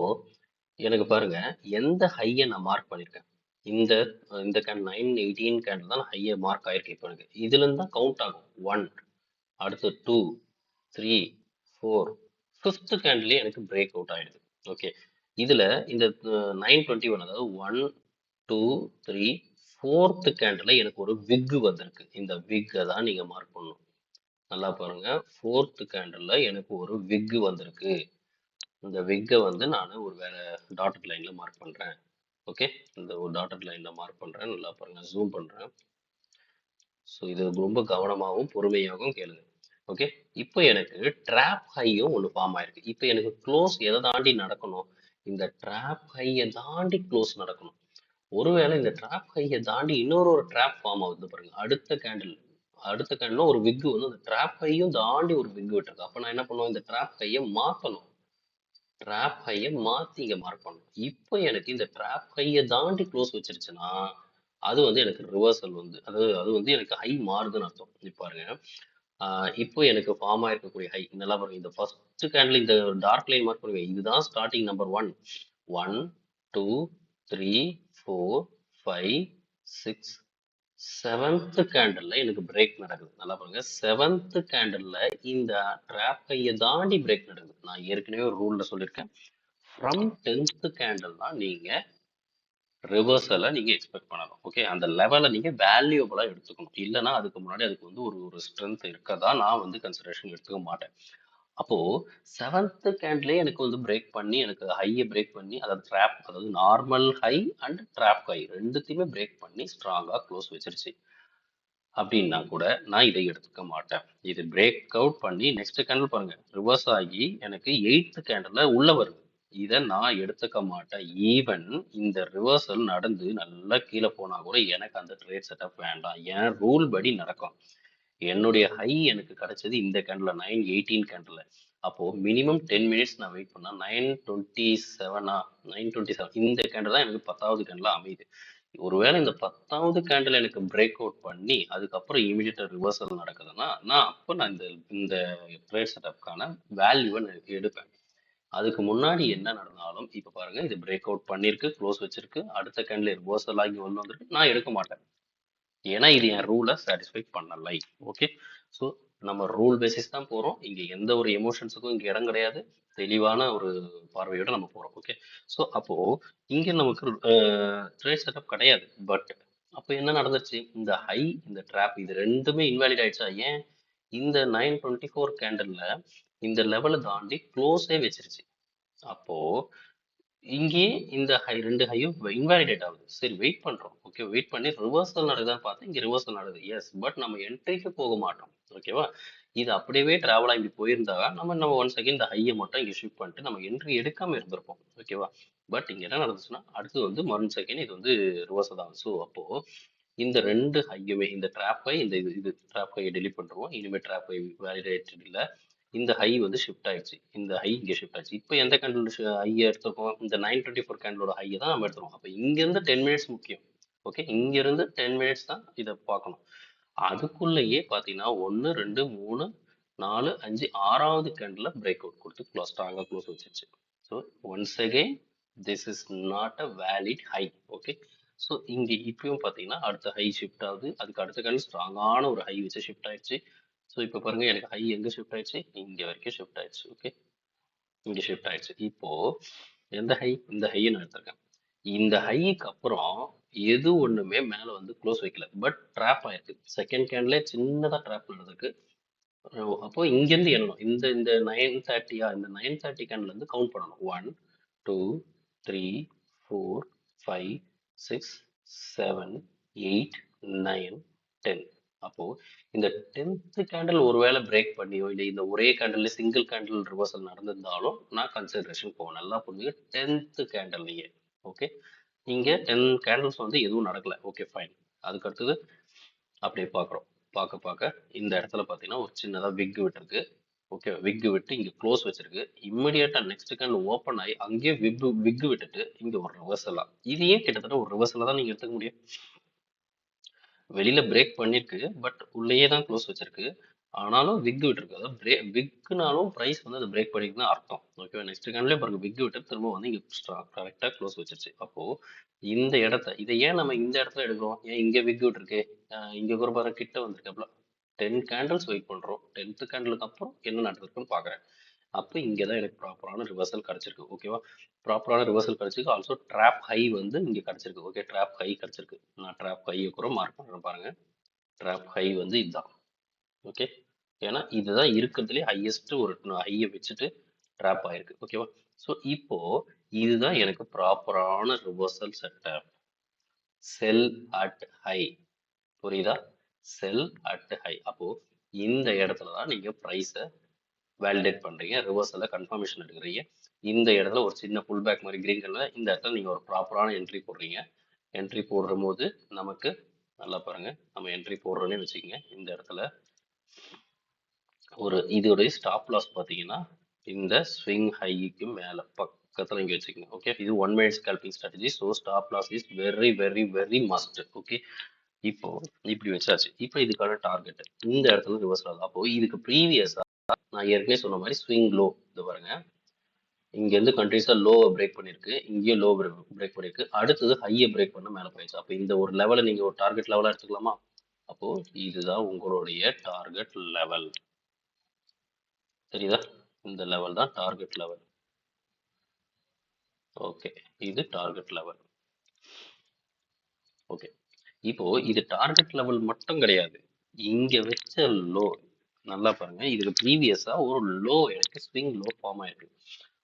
எனக்கு பாருங்க, எந்த ஹையை நான் மார்க் பண்ணியிருக்கேன், இந்த இந்த கேன் 918 கேண்டில் தான் ஹையை மார்க் ஆயிருக்கு. இப்போ எனக்கு இதுல இருந்து தான் கவுண்ட் ஆகும். 1, அடுத்து 2, 3, 4, 5th கேண்டிலே எனக்கு பிரேக் அவுட் ஆயிடுது. ஓகே, இதுல இந்த 921, அதாவது 1, 2 3 4th கேண்டில் எனக்கு ஒரு விக் வந்திருக்கு. இந்த விக்கை தான் நீங்க மார்க் பண்ணணும். நல்லா பாருங்க, 4th கேண்டில் எனக்கு ஒரு விக் வந்திருக்கு. இந்த விக்கை வந்து நான் ஒரு வேற டாட்டட் லைன்ல மார்க் பண்றேன். ஓகே, இந்த ஒரு டாட்டட் லைன்ல மார்க் பண்றேன். நல்லா பாருங்க, ஜூம் பண்றேன். ஸோ இது ரொம்ப கவனமாகவும் பொறுமையாகவும் கேளுங்க. ஓகே, இப்போ எனக்கு ட்ராப் ஹையும் ஒன்று ஃபார்ம் ஆயிருக்கு. இப்போ எனக்கு க்ளோஸ் எதை தாண்டி நடக்கணும்? இந்த ட்ராப் ஹையை தாண்டி க்ளோஸ் நடக்கணும். ஒருவேளை இந்த ட்ராப் ஹையை தாண்டி இன்னொரு ட்ராப் ஃபார்ம் ஆகுது பாருங்க. அடுத்த கேண்டில் ஒரு விக் வந்து அந்த ட்ராப் ஹையும் தாண்டி ஒரு விக் விட்டுருக்கு. அப்போ நான் என்ன பண்ணுவேன்? இந்த ட்ராப் ஹையை மாற்றணும். ட்ராப் ஹையை மாற்றி இங்கே மார்க் பண்ணணும். இப்போ எனக்கு இந்த ட்ராப் ஹையை தாண்டி க்ளோஸ் வச்சிருச்சுன்னா அது வந்து எனக்கு ரிவர்சல் வந்து அது வந்து எனக்கு ஹை மாறுதுன்னு அர்த்தம். இப்போ பாருங்க, இப்போ எனக்கு ஃபார்ம் ஆயிருக்கக்கூடிய ஹை நல்லா பாருங்க. இந்த ஃபர்ஸ்ட் கேண்டில் இந்த டார்க் லைன் மார்க் பண்ணுங்க. இதுதான் ஸ்டார்டிங் நம்பர் 1 1 2 3 4 5 6 7th கேண்டில்ல எனக்கு பிரேக் நடக்குது. நல்லா பாருங்க, 7th கேண்டில்ல இந்த ட்ராப் கையை தாண்டி பிரேக் நடக்குது. நான் ஏற்கனவே ஒரு ரூல்ல சொல்லியிருக்கேன், ஃப்ரம் 10th கேண்டில் தான் நீங்க ரிவர்சலை நீங்க எக்ஸ்பெக்ட் பண்ணணும். ஓகே, அந்த லெவலை நீங்க வேல்யூபிளா எடுத்துக்கணும். இல்லைன்னா அதுக்கு முன்னாடி அதுக்கு வந்து ஒரு ஸ்ட்ரென்த் இருக்கதா நான் வந்து கன்சிடரேஷன் எடுத்துக்க மாட்டேன். அப்போ 7th கேண்ட்லயே எனக்கு வந்து பிரேக் பண்ணி எனக்கு ஹையை பிரேக் பண்ணி அதாவது ட்ராப், அதாவது normal high and drop high ரெண்டுத்தையுமே பிரேக் பண்ணி ஸ்ட்ராங்கா க்ளோஸ் வச்சிருச்சு அப்படின்னா கூட நான் இதை எடுத்துக்க மாட்டேன். இது பிரேக் அவுட் பண்ணி நெக்ஸ்ட் கேண்டில் பாருங்க, ரிவர்ஸ் ஆகி எனக்கு 8th கேண்டில் உள்ள வருது. இதை நான் எடுத்துக்க மாட்டேன். ஈவன் இந்த ரிவர்சல் நடந்து நல்லா கீழே போனா கூட எனக்கு அந்த ட்ரேட் செட்டப் வேண்டாம். என் ரூல் படி நடக்கும். என்னுடைய ஹை எனக்கு கிடைச்சது இந்த கேண்டில் 918 கேண்டில். அப்போ மினிமம் 10 மினிட்ஸ் நான் வெயிட் பண்ணா 927 இந்த கேண்டில் தான் எனக்கு 10வது கேண்டில் அமையுது. ஒருவேளை இந்த 10வது கேண்டில் எனக்கு பிரேக் அவுட் பண்ணி அதுக்கப்புறம் இமீடியட்டா ரிவர்சல் நடக்குதுன்னா நான் இந்த இந்த ட்ரேட் செட்டப்கான வேல்யூவை நான் எடுப்பேன். அதுக்கு முன்னாடி என்ன நடந்தாலும் இப்ப பாருங்க, இது பிரேக் அவுட் பண்ணிருக்கு, க்ளோஸ் வச்சிருக்கு, அடுத்த கேண்டில் ரிவர்சல் ஆகி வந்திருக்கு, நான் எடுக்க மாட்டேன். ஏன்னா இது என் ரூலை சாட்டிஸ்ஃபை பண்ணலை. ஓகே, ஸோ நம்ம ரூல் பேசிஸ் தான் போறோம். இங்க எந்த ஒரு எமோஷன்ஸுக்கும் இங்க இடம் கிடையாது. தெளிவான ஒரு பார்வையோட நம்ம போறோம். ஓகே, ஸோ அப்போ இங்க நமக்கு ட்ரேட் செட்டப் கிடையாது. பட் அப்போ என்ன நடந்துச்சு? இந்த ஹை இந்த ட்ராப் இது ரெண்டுமே இன்வாலிட் ஆயிடுச்சா? ஏன்? இந்த 924 கேண்டல்ல இந்த லெவலை தாண்டி க்ளோஸே வச்சிருச்சு. அப்போ இங்கேயே இந்த ரெண்டு ஹையும் இன்வாலிடேட் ஆகுது. சரி, வெயிட் பண்றோம். ஓகே, வெயிட் பண்ணி ரிவர்சல் நடக்குதான்னு பார்த்தா இங்க ரிவர்சல் நடக்குது. எஸ், பட் நம்ம என்ட்ரிக்கு போக மாட்டோம். ஓகேவா? இது அப்படியே டிராவல் ஆகி போயிருந்தா நம்ம ஒன்ஸ் அகைன் இந்த ஹையை மட்டும் இங்க ஷிஃப்ட் பண்ணிட்டு நம்ம என்ட்ரி எடுக்காம இருந்திருப்போம். ஓகேவா? பட் இங்க என்ன நடந்துச்சுன்னா அடுத்து வந்து ஒன்ஸ் அகைன் இது வந்து ரிவர்சல் ஆகும். ஸோ அப்போ இந்த ரெண்டு ஹையுமே, இந்த ட்ராப் ஹை, இந்த இது ட்ராப் ஹையை டெலிட் பண்ணுறோம். இனிமேல் ட்ராப் ஹை வேலிடேட்டட் இல்லை. இந்த ஹை வந்து ஷிஃப்ட் ஆயிடுச்சு. இந்த ஹை இங்கே ஷிஃப்ட் ஆயிடுச்சு. இப்போ எந்த கேண்டில் ஹையை எடுத்துருக்கோம்? இந்த 924 கேண்டிலோட ஹையை தான் நம்ம எடுத்துருக்கோம். அப்போ இங்கேருந்து 10 மினிட்ஸ் முக்கியம். ஓகே, இங்கேருந்து 10 மினிட்ஸ் தான் இதை பார்க்கணும். அதுக்குள்ளேயே பார்த்தீங்கன்னா 1 2 3 4 5 6வது கேண்டில் பிரேக் அவுட் கொடுத்து ஸ்ட்ராங்காக க்ளோஸ் வச்சிருச்சு. So once again this is not a valid high. Okay, so இங்கே இப்பயும் பார்த்தீங்கன்னா அடுத்த ஹை ஷிஃப்ட் ஆகுது. அதுக்கு அடுத்த கேண்டில் ஸ்ட்ராங்கான ஒரு ஹை வச்சு ஷிஃப்ட் ஆயிடுச்சு. ஸோ இப்போ பாருங்க, எனக்கு ஹை எங்கே ஷிஃப்ட் ஆயிடுச்சு? இங்கே வரைக்கும் ஷிஃப்ட் ஆயிடுச்சு. ஓகே, இங்கே ஷிஃப்ட் ஆயிடுச்சு. இப்போ எந்த ஹை? இந்த ஹையை நான் எடுத்திருக்கேன். இந்த ஹைக்கு அப்புறம் எது ஒண்ணுமே மேல வந்து க்ளோஸ் வைக்கல, பட் ட்ராப் ஆயிருக்கு. செகண்ட் கேண்ட்ல சின்னதா ட்ராப் நடந்திருக்கு. அப்போ இங்கேருந்து எண்ணணும். இந்த இந்த 930 இந்த 930 கேண்ட்ல இருந்து கவுண்ட் பண்ணணும். 1 2 3 4 5 6 7 8 9 10. அப்போ இந்த 10th கேண்டில் ஒருவேளை பிரேக் பண்ணியோ இல்லை இந்த ஒரே கேண்டில் சிங்கிள் கேண்டில் ரிவர்சல் நடந்திருந்தாலும் நான் கன்சிடரேஷன் போவேன். நல்லா புரிஞ்சுங்க, 10th கேண்டில்லையே. ஓகே, இங்க 10 கேண்டில்ஸ் வந்து எதுவும் நடக்கல. Okay, fine. அதுக்கு அடுத்தது அப்படியே பார்க்குறோம். பார்க்க இந்த இடத்துல பார்த்தீங்கன்னா ஒரு சின்னதாக விக் விட்டுருக்கு. ஓகே, விக் விட்டு இங்கே க்ளோஸ் வச்சிருக்கு. இம்மிடியேட்டாக நெக்ஸ்ட் கேண்டில் ஓப்பன் ஆகி அங்கேயே விக் விட்டுட்டு இங்கே ஒரு ரிவர்சலா. இதையே கிட்டத்தட்ட ஒரு ரிவர்சலாக தான் நீங்கள் எடுத்துக்க முடியும். வெளியில பிரேக் பண்ணிருக்கு, பட் உள்ளேயே தான் க்ளோஸ் வச்சிருக்கு. ஆனாலும் விக் விட்டுருக்கு. அதாவது விக்குனாலும் ப்ரைஸ் வந்து அதை பிரேக் பண்ணிருக்கு தான் அர்த்தம். ஓகேவா? நெக்ஸ்ட் கேண்ட்லேயே பாருங்க, விக் விட்டு திரும்ப வந்து இங்கே கரெக்டாக க்ளோஸ் வச்சிருச்சு. அப்போ இந்த இடத்த இதை ஏன் நம்ம இந்த இடத்துல எடுக்கிறோம்? ஏன் இங்கே விக் விட்டுருக்கு, இங்கே கூட பாருங்க கிட்ட வந்திருக்காப்ல. 10 கேண்டில்ஸ் வெயிட் பண்றோம். 10th கேண்டிலுக்கு அப்புறம் என்ன நடந்திருக்குன்னு பார்க்குறேன். அப்போ இங்கே தான் எனக்கு ப்ராப்பரான ரிவர்சல் கிடச்சிருக்கு. ஓகேவா? ப்ராப்பரான ரிவர்சல் கிடச்சிருக்கு. ஆல்சோ ட்ராப் ஹை வந்து இங்கே கிடச்சிருக்கு. ஓகே, ட்ராப் ஹை கிடச்சிருக்கு. நான் ட்ராப் ஹையை கூட மார்க் பண்ணுறேன் பாருங்க. ட்ராப் ஹை வந்து இதுதான். ஓகே, ஏன்னா இதுதான் இருக்கிறதுலே ஹையஸ்ட் ஒரு ஹையை வச்சுட்டு ட்ராப் ஆயிருக்கு. ஓகேவா? ஸோ இப்போ இதுதான் எனக்கு ப்ராப்பரான reversal setup. Sell at high. புரியுதா? Sell at high. அப்போ இந்த இடத்துல தான் நீங்க ப்ரைஸை வேலிடேட் பண்றீங்க, ரிவர்சல்ல கன்ஃபர்மேஷன் எடுக்கிறீங்க. இந்த இடத்துல ஒரு சின்ன புல் பேக் மாதிரி கிரீன் கலர், இந்த இடத்துல நீங்க ஒரு ப்ராப்பரான என்ட்ரி போடுறீங்க. என்ட்ரி போடுற போது நமக்கு நல்லா பாருங்க, நம்ம என்ட்ரி போடுறோன்னே வச்சுக்கோங்க. இந்த இடத்துல ஒரு இதோடைய ஸ்டாப் லாஸ் பார்த்தீங்கன்னா இந்த ஸ்விங் ஹைக்கு மேலே பக்கத்தில் இங்கே வச்சுக்கோங்க. ஓகே, இது 1 minute scalping strategy. So stop loss is very very very must. Okay, இப்போ இப்படி வச்சாச்சு. இப்போ இதுக்கான டார்கெட் இந்த இடத்துல ரிவர்ஸ் ஆகுது. அப்போ இதுக்கு ப்ரீவியஸா நான் ஏற்கனவே சொன்ன மாதிரி ஸ்விங் லோ, இது பாருங்க, இங்க இருந்து கண்டினியூஸா லோவை பிரேக் பண்ணிருக்கு, இங்கேயும் லோ பிரேக் பண்ணிருக்கு, அடுத்தது ஹையை பிரேக் பண்ண மேலே போயிடுச்சு. அப்போ இந்த ஒரு லெவலை நீங்க ஒரு டார்கெட் லெவலா எடுத்துக்கலாமா? அப்போ இதுதான் உங்களுடைய டார்கெட் லெவல். தெரியுதா? இந்த லெவல் தான் டார்கெட் லெவல். ஓகே, இது டார்கெட் லெவல். ஓகே, இப்போ இது டார்கெட் லெவல் மட்டும் கிடையாது. இங்க வச்ச லோ நல்லா பாருங்க, இதுக்கு ப்ரீவியஸா ஒரு லோ எனக்கு ஸ்விங் லோ ஃபார்ம் ஆயிருக்கு.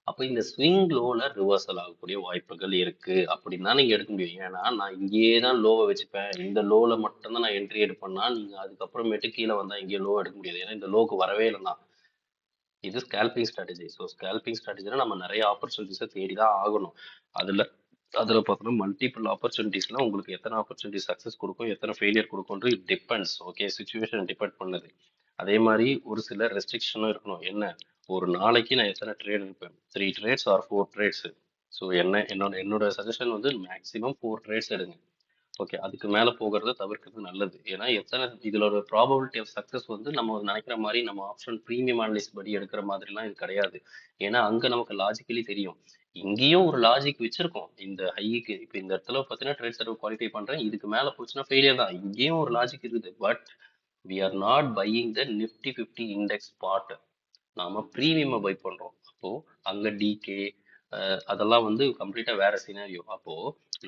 அப்போ இந்த ஸ்விங் லோல ரிவர்சல் ஆகக்கூடிய வாய்ப்புகள் இருக்கு அப்படின்னு தான் நீங்க எடுக்க முடியும். ஏன்னா நான் இங்கேயே தான் லோவை வச்சுப்பேன், இந்த லோல மட்டும் தான் நான் என்ட்ரி எடுப்பேன்னா நீங்க அதுக்கப்புறமேட்டு கீழே வந்தா இங்கே லோ எடுக்க முடியாது. ஏன்னா இந்த லோக்கு வரவே இல்லைன்னா இது ஸ்கேல்பிங் ஸ்ட்ராட்டஜி. ஸோ ஸ்கேல்பிங் ஸ்ட்ராட்டஜினா நம்ம நிறைய ஆப்பர்ச்சுனிட்டிஸை தேடி தான் ஆகணும். அதில் பார்த்தோம்னா மல்டிபிள் ஆப்பர்ச்சுனிட்டிஸ்லாம் உங்களுக்கு எத்தனை ஆப்பர்ச்சுனிட்டி சக்ஸஸ் கொடுக்கும், எத்தனை ஃபெயிலியர் கொடுக்கும்ன்றது it depends. Okay, situation depend பண்ணுது. அதே மாதிரி ஒரு சில ரெஸ்ட்ரிக்ஷனும் இருக்கணும். என்ன, ஒரு நாளைக்கு நான் எத்தனை ட்ரேட் இருப்பேன், 3 ட்ரேட்ஸ் ஆர் 4 ட்ரேட்ஸ். ஸோ என்னோட சஜஷன் வந்து மேக்ஸிமம் 4 ட்ரேட்ஸ் எடுங்க. ஓகே, அதுக்கு மேலே போகிறத தவிர்க்கிறது நல்லது. ஏன்னா எத்தனை இதில் ஒரு ப்ராபபிலிட்டி ஆஃப் சக்ஸஸ் வந்து நம்ம நினைக்கிற மாதிரி நம்ம ஆப்ஷன் ப்ரீமியம் அனலிஸ்ட் படி எடுக்கிற மாதிரிலாம் இது கிடையாது. ஏன்னா அங்கே நமக்கு லாஜிக்கலி தெரியும். இங்கேயும் ஒரு லாஜிக் வச்சிருக்கோம். இந்த ஹைக்கு இப்போ இந்த இடத்துல பார்த்தீங்கன்னா ட்ரேட் செட்டப் குவாலிஃபை பண்ணுறேன், இதுக்கு மேலே போச்சுன்னா ஃபெயிலியர் தான். இங்கேயும் ஒரு லாஜிக் இருக்குது. But we are not buying the Nifty 50 index part. நாம ப்ரீமியமை பை பண்றோம். அப்போ அங்க டிகே அதெல்லாம் வந்து கம்ப்ளீட்டா வேற சினாரியோ. அப்போ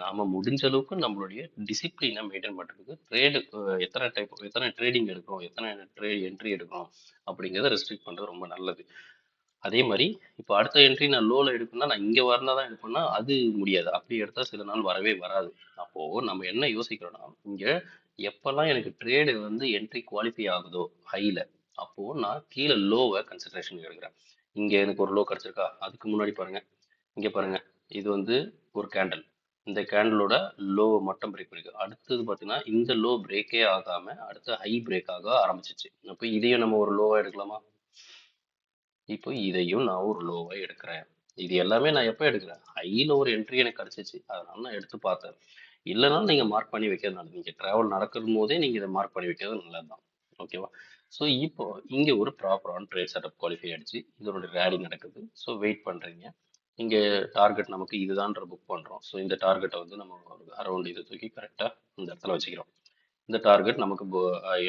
நாம முடிஞ்ச அளவுக்கு நம்மளுடைய டிசிப்ளினை மெயின்டைன் பண்றதுக்கு ட்ரேடு எத்தனை ட்ரேடிங் எடுக்கிறோம், எத்தனை என்ட்ரி எடுக்கிறோம் அப்படிங்கிறத ரெஸ்ட்ரிக்ட் பண்றது ரொம்ப நல்லது. அதே மாதிரி இப்போ அடுத்த என்ட்ரி நான் லோல எடுக்கணும்னா நான் இங்க வரதான் எடுப்பேன்னா அது முடியாது. அப்படி எடுத்தா சில நாள் வரவே வராது. அப்போ நம்ம என்ன யோசிக்கிறோம்னா, இங்க எப்பெல்லாம் எனக்கு ட்ரேடு வந்து என்ட்ரி குவாலிஃபை ஆகுதோ ஹைல, அப்போ நான் கீழே லோவை கன்சிடரேஷன் எடுக்கிறேன். இங்க எனக்கு ஒரு லோ கிடைச்சிருக்கா, அதுக்கு முன்னாடி பாருங்க, இங்க பாருங்க, இது வந்து ஒரு கேண்டில், இந்த கேண்டிலோட லோ மட்டும் பிரேக் பண்ணிருக்கு. அடுத்தது பார்த்தீங்கன்னா இந்த லோ பிரேக்கே ஆகாம அடுத்த ஹை பிரேக் ஆக ஆரம்பிச்சிச்சு. அப்போ இதையும் நம்ம ஒரு லோவா எடுக்கலாமா? இப்போ இதையும் நான் ஒரு லோவா எடுக்கிறேன். இது எல்லாமே நான் எப்போ எடுக்கிறேன், ஹைல ஒரு என்ட்ரி எனக்கு கிடைச்சிச்சு, அதனால நான் எடுத்து பார்த்தேன். இல்லைனாலும் நீங்க மார்க் பண்ணி வைக்கிறது நல்லது. நீங்க டிராவல் நடக்கும் போதே நீங்க இதை மார்க் பண்ணி வைக்கிறது நல்லதுதான். ஓகேவா? ஸோ இப்போ இங்க ஒரு ப்ராப்பரான ட்ரேட் செட்டப் குவாலிஃபை ஆயிடுச்சு, இதோட ரேலி நடக்குது. ஸோ வெயிட் பண்றீங்க. இங்க டார்கெட் நமக்கு இதுதான்ற புக் பண்றோம். ஸோ இந்த டார்கெட்டை வந்து நம்ம அரௌண்ட் இதை தூக்கி கரெக்டா இந்த இடத்துல வச்சுக்கிறோம். இந்த டார்கெட் நமக்கு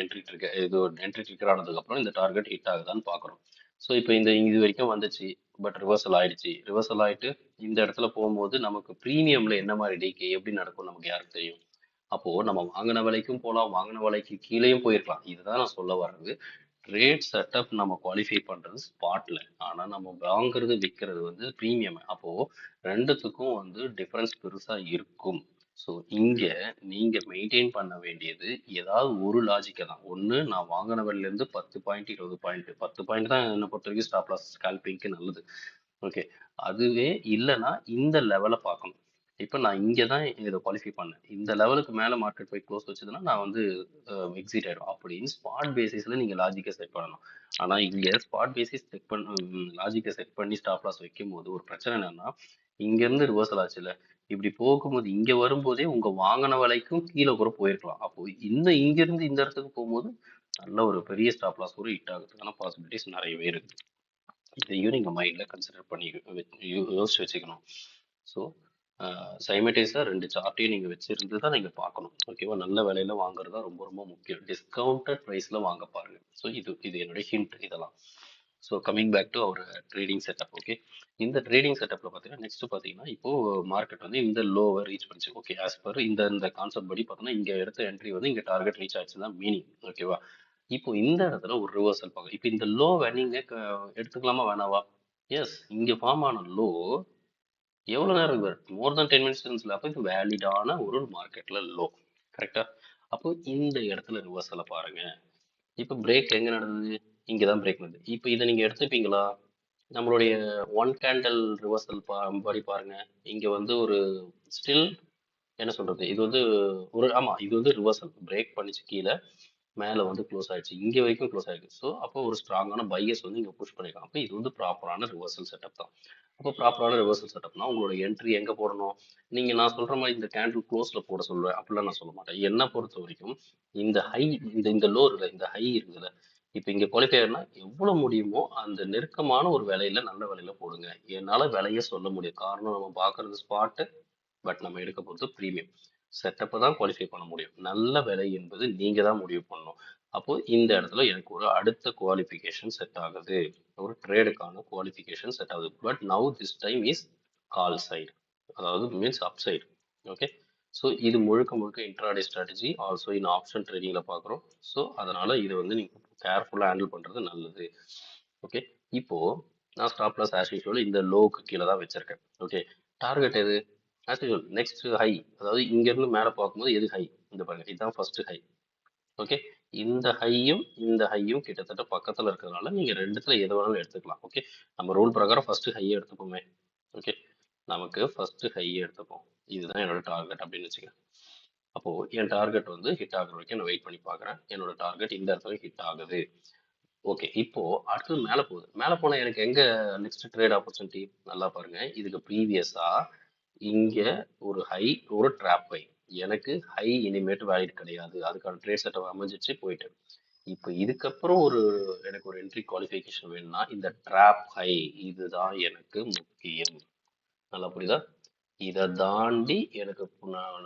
என்ட்ரி ட்ரிகர், இது என்ட்ரி ட்ரிகர் ஆனதுக்கு அப்புறம் இந்த டார்கெட் ஹிட் ஆகுதான்னு பார்க்குறோம். ஸோ இப்போ இந்த இது வரைக்கும் வந்துச்சு, பட் ரிவர்சல் ஆயிடுச்சு. ரிவர்சல் ஆயிட்டு இந்த இடத்துல போகும்போது நமக்கு ப்ரீமியம்ல என்ன மாதிரி டிகே எப்படி நடக்கும் நமக்கு யாருக்கு தெரியும்? அப்போ நம்ம வாங்கின விலைக்கும் போகலாம், வாங்கின விலைக்கு கீழேயும் போயிருக்கலாம். இதுதான் நான் சொல்ல வர்றது. ட்ரேட் செட்டப் நம்ம குவாலிஃபை பண்றது ஸ்பாட்ல, ஆனா நம்ம வாங்குறது விற்கிறது வந்து ப்ரீமியம். அப்போ ரெண்டுத்துக்கும் வந்து டிஃபரன்ஸ் பெருசா இருக்கும். ஸோ இங்க நீங்க மெயின்டைன் பண்ண வேண்டியது ஏதாவது ஒரு லாஜிக்கை தான். ஒன்று, நான் வாங்கின விலையில இருந்து 10 பாயிண்ட் 20 பாயிண்ட், 10 பாயிண்ட் தான் என்னை பொறுத்த வரைக்கும் ஸ்டாப் லாஸ் ஸ்கால்பிங்க்கு நல்லது. ஓகே, அதுவே இல்லைன்னா இந்த லெவலை பார்க்கணும். இப்போ நான் இங்கே தான் இதை குவாலிஃபை பண்ணேன், இந்த லெவலுக்கு மேலே மார்க்கெட் போய் க்ளோஸ் வச்சதுன்னா நான் வந்து எக்ஸிட் ஆயிடும் அப்படின்னு ஸ்பாட் பேசிஸில் நீங்கள் லாஜிக்கை செட் பண்ணணும். ஆனால் இங்கே ஸ்பாட் பேசிஸ் செட் லாஜிக்கை செட் பண்ணி ஸ்டாப் லாஸ் வைக்கும் போது ஒரு பிரச்சனை என்னன்னா, இங்கேருந்து ரிவர்சல் ஆச்சுல்ல, இப்படி போகும்போது இங்கே வரும்போதே உங்கள் வாங்கின விலைக்கும் கீழே கூட போயிருக்கலாம். அப்போ இங்கேருந்து இந்த இடத்துக்கு போகும்போது நல்ல ஒரு பெரிய ஸ்டாப் லாஸ் கூட ஹிட் ஆகிறதுக்கான பாசிபிலிட்டிஸ் நிறையவே இருக்கு. இதையும் நீங்கள் மைண்டில் கன்சிடர் பண்ணி யோசிச்சு வச்சுக்கணும். ஸோ சைமல்டேனியஸாக ரெண்டு சார்ட்டையும் நீங்கள் வச்சிருந்து தான் நீங்கள் பார்க்கணும். ஓகேவா? நல்ல விலையில வாங்குறது தான் ரொம்ப ரொம்ப முக்கியம். டிஸ்கவுண்டட் ப்ரைஸில் வாங்க பாருங்க. ஸோ இது என்னுடைய ஹிண்ட் இதெல்லாம். So coming back to our trading setup. Okay, இந்த ட்ரேடிங் செட்டப்ல பார்த்தீங்கன்னா நெக்ஸ்ட் பார்த்தீங்கன்னா இப்போ மார்க்கெட் வந்து இந்த லோவை ரீச் பண்ணிச்சு. ஓகே, ஆஸ் பர் இந்த கான்செப்ட் படி பார்த்தோன்னா இங்கே எடுத்த என்ட்ரி வந்து இங்கே டார்கெட் ரீச் ஆயிடுச்சு தான் மீனிங். ஓகேவா? இப்போ இந்த இடத்துல ஒரு ரிவர்சல் பார்க்க, இப்போ இந்த லோவை நீங்க எடுத்துக்கலாமா வேணாவா? எஸ், இங்க ஃபார்ம் ஆன லோ எவ்வளவு நேரம் இருக்கு? மோர் தென் 10 மினிட்ஸ் இருந்துச்சுல. அப்போ இது வேலிடான ஒரு மார்க்கெட்ல லோ. கரெக்டா? அப்போ இந்த இடத்துல ரிவர்சலை பாருங்க. இப்போ பிரேக் எங்க நடந்தது? இங்கதான் பிரேக் நடந்தது. இப்போ இதை நீங்க எடுத்துப்பீங்களா? நம்மளுடைய ஒன் கேண்டல் ரிவர்சல் படி பாருங்க. இங்க வந்து ஒரு ஸ்டில் என்ன சொல்றது, இது வந்து ஒரு ஆமா இது வந்து ரிவர்சல் பிரேக் பண்ணிச்சு கீழே, மேல வந்து க்ளோஸ் ஆயிடுச்சு, இங்க வரைக்கும் க்ளோஸ் ஆயிடுச்சு. ஸோ அப்போ ஒரு ஸ்ட்ராங்கான பையர்ஸ் வந்து இங்க புஷ் பண்ணிருக்காங்க. அப்போ இது வந்து ப்ராப்பரான ரிவர்சல் செட்டப் தான். அப்போ ப்ராப்பரான ரிவர்சல் செட்டப்னா உங்களோட என்ட்ரி எங்க போடணும்? நீங்க நான் சொல்ற மாதிரி இந்த கேண்டில் க்ளோஸ்ல போட சொல்லுவேன், அப்படிலாம் நான் சொல்ல மாட்டேன். என்ன பொறுத்த வரைக்கும் இந்த ஹை, இந்த லோ இருக்குல்ல, இந்த ஹை இருக்குதுல்ல, இப்போ இங்க குவாலிஃபையர்னா எவ்வளவு முடியுமோ அந்த நெருக்கமான ஒரு விலையில, நல்ல விலையில போடுங்க. என்னால விலைய சொல்ல முடியும், காரணம் நம்ம பாக்குறது ஸ்பாட், பட் நம்ம எடுக்க போறது ப்ரீமியம். செட்டப்பை தான் குவாலிஃபை பண்ண முடியும். நல்ல விலை என்பது நீங்க தான் முடிவு பண்ணணும். அப்போ இந்த இடத்துல எனக்கு ஒரு அடுத்த குவாலிஃபிகேஷன் செட் ஆகுது, ஒரு ட்ரேடுக்கான குவாலிஃபிகேஷன் செட் ஆகுது. But now this time is call side, அதாவது means up side. Okay, so இது முழுக்க முழுக்க intraday strategy, also in option ட்ரேடிங்ல பார்க்குறோம். ஸோ அதனால இதை வந்து நீங்க கேர்ஃபுல்லாக ஹேண்டில் பண்றது நல்லது. ஓகே, இப்போ நான் ஸ்டாப் லாஸ் ஆஸ் யூஷுவல் இந்த லோக்கு கீழே தான் வச்சிருக்கேன். ஓகே, டார்கெட் எது? ஆஸ் யூஷுவல் நெக்ஸ்ட் ஹை, அதாவது இங்க இருந்து மேலே பார்க்கும்போது எது ஹை? இந்த பாருங்க, இதுதான் ஃபர்ஸ்ட் ஹை. ஓகே, இந்த ஹையும் கிட்டத்தட்ட பக்கத்துல இருக்கிறதுனால நீங்க ரெண்டுத்துல எது வேணாலும் எடுத்துக்கலாம். ஓகே, நம்ம ரூல் பிரகாரம் ஃபர்ஸ்ட் ஹையை எடுத்துப்போமே. ஓகே, நமக்கு ஃபர்ஸ்ட் ஹையை எடுத்துப்போம். இதுதான் என்னோட டார்கெட் அப்படின்னு வச்சுக்கேன். அப்போ என் டார்கெட் வந்து ஹிட் ஆகுற வரைக்கும் நான் வெயிட் பண்ணி பார்க்குறேன். என்னோட டார்கெட் இந்த இடத்துல ஹிட் ஆகுது. ஓகே, இப்போ அடுத்தது மேலே போகுது. மேலே போனால் எனக்கு எங்க நெக்ஸ்ட் ட்ரேட் ஆப்பர்ச்சுனிட்டி? நல்லா பாருங்க, இதுக்கு ப்ரீவியஸா இங்க ஒரு ஹை, ஒரு ட்ராப் ஹை. எனக்கு ஹை இனிமேட்டு வேலிட் கிடையாது, அதுக்கான ட்ரேட் செட்டப் அமைஞ்சிச்சு, போயிட்டு இப்போ இதுக்கப்புறம் எனக்கு ஒரு என்ட்ரி குவாலிஃபிகேஷன் வேணும்னா இந்த ட்ராப் ஹை இதுதான் எனக்கு முக்கியம். நல்லா புரியுதா? இதை தாண்டி எனக்கு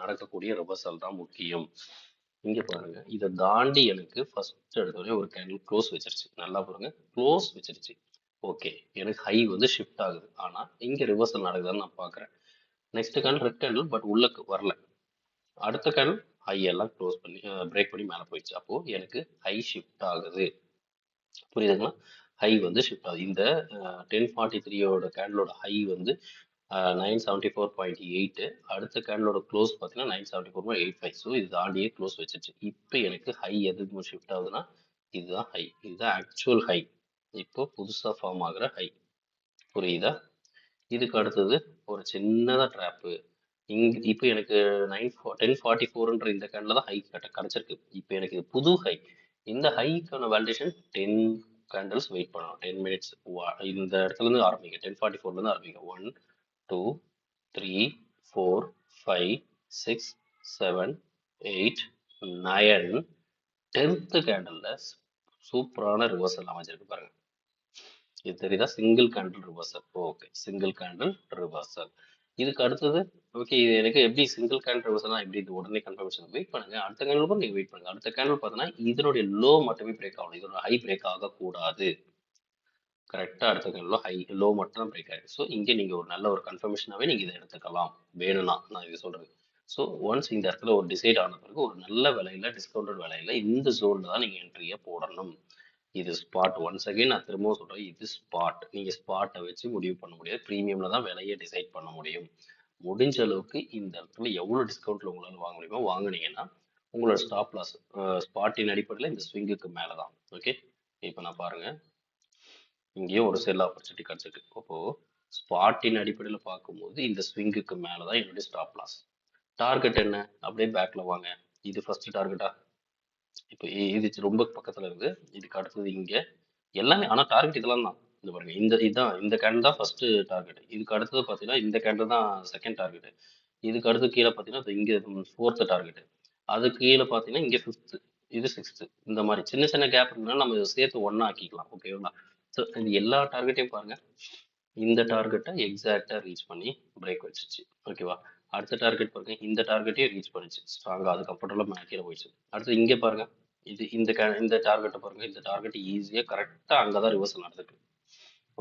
நடக்கக்கூடிய ரிவர்சல் தான் முக்கியம். இங்க பாருங்க, இதை தாண்டி எனக்கு ஃபர்ஸ்ட் எடுத்தோடனே ஒரு கேண்டில் க்ளோஸ் வச்சிருச்சு. நல்லா பாருங்க, க்ளோஸ் வச்சிருச்சு. ஓகே, எனக்கு ஹை வந்து ஷிஃப்ட் ஆகுது, ஆனா இங்க ரிவர்சல் நடக்குதுன்னு நான் பாக்குறேன். Next candle red candle, but உள்ளக்கு வரல. அடுத்த கேண்டில் ஹை எல்லாம் க்ளோஸ் பண்ணி பிரேக் பண்ணி மேலே போயிடுச்சு. அப்போ எனக்கு ஹை ஷிஃப்ட் ஆகுது. புரியுதுங்களா? ஹை வந்து ஷிஃப்ட் ஆகுது. இந்த 1043யோட கேண்டிலோட ஹை வந்து 974.8, அடுத்த கேண்டிலோட க்ளோஸ் பார்த்தீங்கன்னா 974.85. ஸோ இது தாண்டியே க்ளோஸ் வச்சிருச்சு. இப்போ எனக்கு ஹை எதுக்கு ஷிஃப்ட் ஆகுதுன்னா இதுதான் ஹை, இதுதான் ஆக்சுவல் ஹை, இப்போ புதுசாக ஃபார்ம் ஆகுற ஹை. புரியுதா? இதுக்கு அடுத்தது ஒரு சின்னதாக ட்ராப்பு. இப்போ எனக்கு 1044ன்ற இந்த கேண்டில் தான் ஹை கிடைச்சிருக்கு. இப்போ எனக்கு இது புது ஹை. இந்த ஹைக்கான வேலிடேஷன் 10 கேண்டில்ஸ் வெயிட் பண்ணணும், 10 மினிட்ஸ். இந்த இடத்துல இருந்து ஆரம்பிங்க, 1044ல இருந்து ஆரம்பிங்க. 1 2 3 4 5 6 7 8 9 10th கேண்டில்ல சூப்பரான ரிவர்சல் அமைஞ்சிருக்கு பாருங்க. இது தெரியுதா? Single candle reversal. Okay, single candle reversal. இதுக்கு அடுத்தது ஓகே, இது எனக்கு எப்படி சிங்கிள் கேண்டில் ரிவர்சல் எப்படி இது உடனே கன்ஃபர்மேஷன்? வெயிட் பண்ணுங்க, அடுத்த கேண்டிலுக்கும் நீங்க வெயிட் பண்ணுங்க. அடுத்த கேண்டில் பார்த்தீங்கன்னா இதனுடைய லோ மட்டுமே பிரேக் ஆகணும், இதோட ஹை பிரேக் ஆகக்கூடாது. கரெக்டாக அடுத்த கேண்டில் ஹை லோ மட்டும் தான் பிரேக் ஆயிருக்கு. ஸோ இங்கே நீங்கள் ஒரு நல்ல ஒரு கன்ஃபர்மேஷனாகவே நீங்கள் இதை எடுத்துக்கலாம் வேணும்னா, நான் இது சொல்றது. ஸோ ஒன்ஸ் இந்த இடத்துல ஒரு டிசைட் ஆன பிறகு ஒரு நல்ல விலையில, டிஸ்கவுண்டட் விலையில இந்த ஜோன்ல தான் நீங்கள் என்ட்ரியை போடணும். இது ஸ்பாட். ஒன்ஸ் அகைன் நான் திரும்பவும் சொல்றேன், இது ஸ்பாட். நீங்க ஸ்பாட்டை வச்சு முடிவு பண்ண முடியாது, ப்ரீமியம்ல தான் விலையை டிசைட் பண்ண முடியும். முடிஞ்ச அளவுக்கு இந்த இடத்துல எவ்வளவு டிஸ்கவுண்ட்ல உங்களால வாங்க முடியுமோ வாங்குனீங்கன்னா உங்களோட ஸ்டாப் லாஸ் ஸ்பாட்டின் அடிப்படையில் இந்த ஸ்விங்குக்கு மேலே தான். ஓகே, இப்போ நான் பாருங்க, இங்கேயும் ஒரு செல் ஆப்பர்ச்சுனிட்டி கிடைச்சிருக்கு. அப்போ ஸ்பாட்டின் அடிப்படையில் பார்க்கும்போது இந்த ஸ்விங்குக்கு மேலே தான் என்னுடைய ஸ்டாப் லாஸ். டார்கெட் என்ன? அப்படியே பேக்ல வாங்க. இது ஃபர்ஸ்ட் டார்கெட்டா? இப்போ இது ரொம்ப பக்கத்துல இருக்கு. இதுக்கு அடுத்தது இங்க எல்லாமே, ஆனா டார்கெட் இதெல்லாம் தான். இந்த பாருங்க, இந்த கேண்டில் தான் ஃபர்ஸ்ட் டார்கெட். இதுக்கு அடுத்தது பார்த்தீங்கன்னா இந்த கேண்டில் தான் செகண்ட் டார்கெட். இதுக்கு அடுத்து கீழே பார்த்தீங்கன்னா இங்க ஃபோர்த் டார்கெட். அதுக்கு கீழே பார்த்தீங்கன்னா இங்க ஃபிஃப்த், இது சிக்ஸ்த். இந்த மாதிரி சின்ன சின்ன கேப் இருந்தாலும் நம்ம இதை சேர்த்து ஒண்ணா ஆக்கிக்கலாம். ஓகேங்களா? ஸோ இது எல்லா டார்கெட்டையும் பாருங்க, இந்த டார்கெட்டை எக்ஸாக்டா ரீச் பண்ணி பிரேக் வச்சிருச்சு. ஓகேவா? அடுத்த டார்கெட் பாருங்க, இந்த டார்கெட்டையும் ரீச் பண்ணிச்சு ஸ்ட்ராங்கா, அதுக்கப்புறம் மேலே கீழே போயிடுச்சு. அடுத்து இங்க பாருங்க, இந்த டார்கெட்டை பாருங்க, இந்த டார்கெட் ஈஸியாக கரெக்டாக அங்கே தான் ரிவர்சல் நடந்திருக்கு.